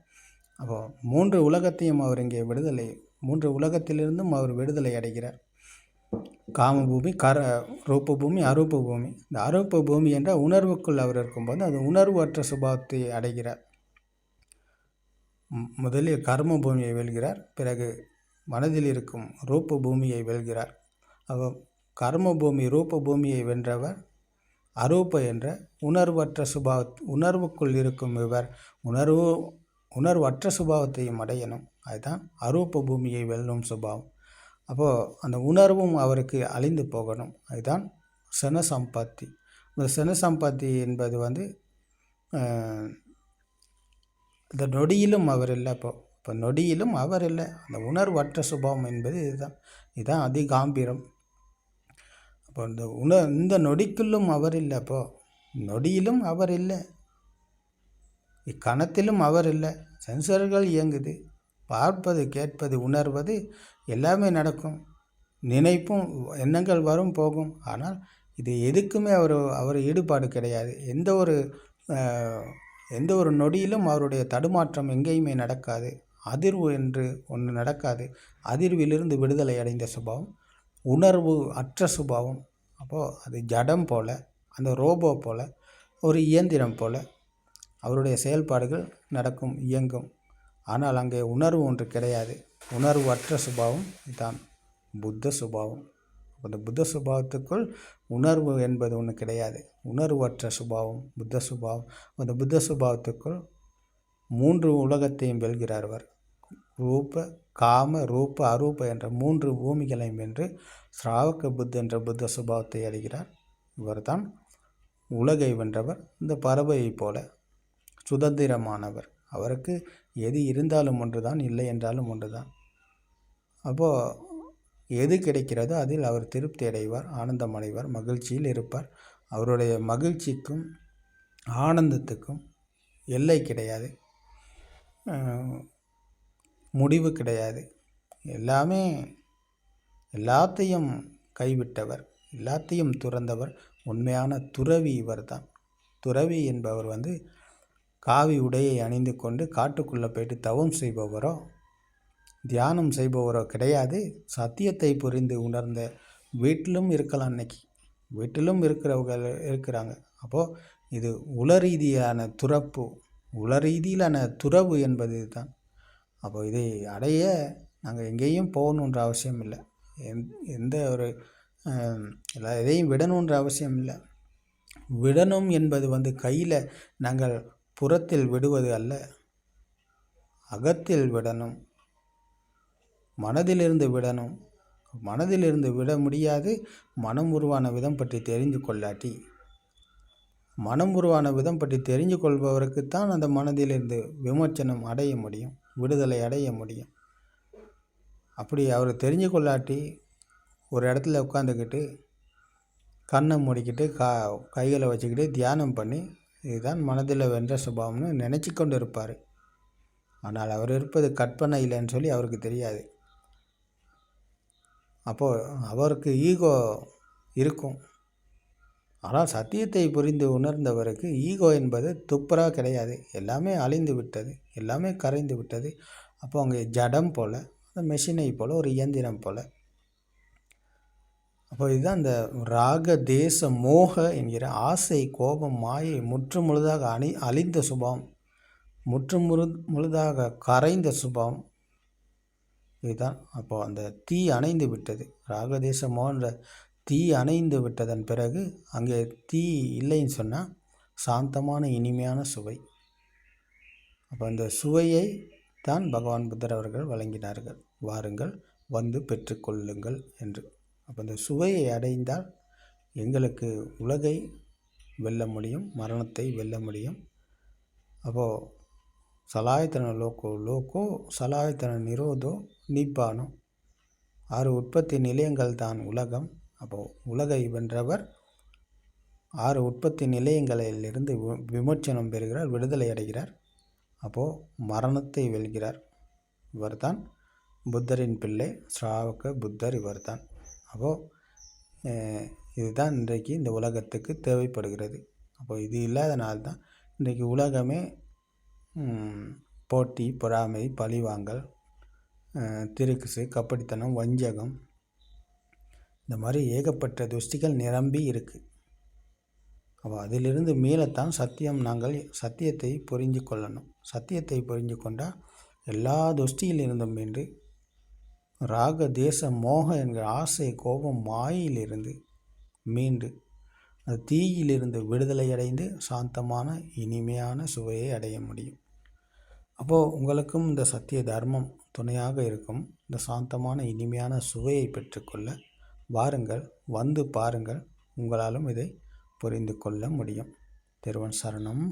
அப்போது 3 உலகத்தையும் அவர் இங்கே மூன்று உலகத்திலிருந்தும் அவர் விடுதலை அடைகிறார். காமபூமி, ரூப பூமி, அரூப பூமி. இந்த அரூப பூமி என்ற உணர்வுக்குள் அவர் இருக்கும்போது அது உணர்வற்ற சுபாவத்தை அடைகிறார். முதலில் கர்ம பூமியை வெல்கிறார், பிறகு மனதில் இருக்கும் ரூப பூமியை வெல்கிறார். அவர் கர்ம பூமி, ரூப பூமியை வென்றவர் அரூப என்ற உணர்வற்ற உணர்வுக்குள் இருக்கும் இவர் உணர்வற்ற சுபாவத்தையும் அடையணும். அதுதான் அரூப பூமியை வெல்லும் சுபாவம். அப்போது அந்த உணர்வும் அவருக்கு அழிந்து போகணும். அதுதான் சனசம்பாத்தி. இந்த சனசம்பாத்தி என்பது இந்த நொடியிலும் அவர் இல்லை. இப்போ நொடியிலும் அவர் இல்லை. அந்த உணர்வற்ற சுபாவம் என்பது இதுதான் அதிகாம்பீரம். அப்போ இந்த நொடிக்குள்ளும் அவர் இல்லை. அப்போது நொடியிலும் அவர் இல்லை, இக்கணத்திலும் அவர் இல்லை. சென்சர்கள் இயங்குது, பார்ப்பது, கேட்பது, உணர்வது எல்லாமே நடக்கும். நினைப்பும் எண்ணங்கள் வரும் போகும். ஆனால் இது எதுக்குமே அவர் ஈடுபாடு கிடையாது. எந்த ஒரு நொடியிலும் அவருடைய தடுமாற்றம் எங்கேயுமே நடக்காது. அதிர்வு என்று ஒன்று நடக்காது. அதிர்விலிருந்து விடுதலை அடைந்த சுபாவம் உணர்வு அற்ற சுபாவம். அப்போது அது ஜடம் போல், அந்த ரோபோ போல், ஒரு இயந்திரம் போல் அவருடைய செயல்பாடுகள் நடக்கும், இயங்கும். ஆனால் அங்கே உணர்வு ஒன்று கிடையாது. உணர்வு அற்ற சுபாவம் தான் புத்த சுபாவம். அந்த புத்த சுபாவத்துக்குள் உணர்வு என்பது ஒன்று கிடையாது. உணர்வற்ற சுபாவம் புத்த சுபாவம். அந்த புத்த சுபாவத்துக்குள் 3 உலகத்தையும் வெல்கிறார் அவர். ரூப, காம, ரூப, அரூப என்ற 3 பூமிகளையும் வென்று ஸ்ராவக புத்த என்ற புத்த சுபாவத்தை அடைகிறார். இவர் தான் உலகை வென்றவர். இந்த பறவையை போல சுதந்திரமானவர். அவருக்கு எது இருந்தாலும் ஒன்று தான், இல்லை என்றாலும் ஒன்று தான். அப்போது எது கிடைக்கிறதோ அதில் அவர் திருப்தி அடைவார், ஆனந்தம் அடைவார், மகிழ்ச்சியில் இருப்பார். அவருடைய மகிழ்ச்சிக்கும் ஆனந்தத்துக்கும் எல்லை கிடையாது, முடிவு கிடையாது. எல்லாத்தையும் கைவிட்டவர், எல்லாத்தையும் துறந்தவர், உண்மையான துறவி இவர் தான். துறவி என்பவர் காவி உடையை அணிந்து கொண்டு காட்டுக்குள்ளே போயிட்டு தவம் செய்பவரோ தியானம் செய்பவரோ கிடையாது. சத்தியத்தை புரிந்து உணர்ந்த வீட்டிலும் இருக்கலாம். இன்னைக்கு வீட்டிலும் இருக்கிறவங்க இருக்கிறாங்க. அப்போது இது உளரீதியான துறவு என்பது தான். அப்போ இதை அடைய நாங்கள் எங்கேயும் போகணுன்ற அவசியம் இல்லை, எந்த ஒரு எதையும் விடணுன்ற அவசியம் இல்லை. விடணும் என்பது கையில் நாங்கள் புறத்தில் விடுவது அல்ல, அகத்தில் விடணும், மனதிலிருந்து விடணும். மனதிலிருந்து விட முடியாது. மனம் உருவான விதம் பற்றி தெரிந்து கொள்ளாட்டி, மனம் உருவான விதம் பற்றி தெரிஞ்சு கொள்பவருக்குத்தான் அந்த மனதிலிருந்து விமோச்சனம் அடைய முடியும், விடுதலை அடைய முடியும். அப்படி அவர் தெரிஞ்சு கொள்ளாட்டி ஒரு இடத்துல உட்காந்துக்கிட்டு கண்ணை மூடிக்கிட்டு கைகளை வச்சுக்கிட்டு தியானம் பண்ணி இதுதான் மனதில் வென்ற சுபாவம்னு நினச்சி கொண்டு இருப்பார். ஆனால் அவர் இருப்பது கற்பனை இல்லைன்னு சொல்லி அவருக்கு தெரியாது. அப்போது அவருக்கு ஈகோ இருக்கும். ஆனால் சத்தியத்தை புரிந்து உணர்ந்தவருக்கு ஈகோ என்பது துப்புரா கிடையாது. எல்லாமே அழிந்து விட்டது, எல்லாமே கரைந்து விட்டது. அப்போ அங்கே ஜடம் போல், மெஷினை போல், ஒரு இயந்திரம் போல். அப்போ இதுதான் இந்த ராக தேச மோக என்கிற ஆசை, கோபம், மாயை முழுதாக அழிந்த சுபாவம், முழுதாக கரைந்த சுபாவம் இதுதான். அப்போது அந்த தீ அணைந்து விட்டது. ராகதேச மோகன்ற தீ அணைந்து விட்டதன் பிறகு அங்கே தீ இல்லைன்னு சொன்னால் சாந்தமான இனிமையான சுவை. அப்போ அந்த சுவையை தான் பகவான் புத்தர் அவர்கள் வழங்கினார்கள். வாருங்கள், வந்து பெற்றுக்கொள்ளுங்கள் என்று. அப்போ அந்த சுவையை அடைந்தால் எங்களுக்கு உலகை வெல்ல முடியும், மரணத்தை வெல்ல முடியும். அப்போது சலாயத்தன லோகோ லோகோ சலாயத்தன நிரோதோ நிப்பானோ. 6 உற்பத்தி நிலையங்கள் தான் உலகம். அப்போது உலகை வென்றவர் 6 உற்பத்தி நிலையங்களிலிருந்து விமோச்சனம் பெறுகிறார், விடுதலை அடைகிறார். அப்போது மரணத்தை வெல்கிறார். இவர்தான் புத்தரின் பிள்ளை, ஸ்ராவக புத்தர் இவர்தான். அப்போது இதுதான் இன்றைக்கு இந்த உலகத்துக்கு தேவைப்படுகிறது. அப்போது இது இல்லாதனால்தான் இன்றைக்கு உலகமே போட்டி, பொறாமை, பழிவாங்கல், திருக்குசு, கப்படித்தனம், வஞ்சகம், இந்த மாதிரி ஏகப்பட்ட துஷ்டிகள் நிரம்பி இருக்குது. அப்போ அதிலிருந்து மீளத்தான் நாங்கள் சத்தியத்தை புரிஞ்சு கொள்ளணும். சத்தியத்தை புரிஞ்சு கொண்டால் எல்லா துஷ்டியிலிருந்தும் மீண்டு ராக தேச மோக என்கிற ஆசை, கோபம், மாயிலிருந்து மீண்டு அது தீயிலிருந்து விடுதலை அடைந்து சாந்தமான இனிமையான சுவையை அடைய முடியும். அப்போது உங்களுக்கும் இந்த சத்திய தர்மம் துணையாக இருக்கும். இந்த சாந்தமான இனிமையான சுவையை பெற்றுக்கொள்ள வாருங்கள், வந்து பாருங்கள். உங்களாலும் இதை புரிந்து கொள்ள முடியும். திருவன் சரணம்.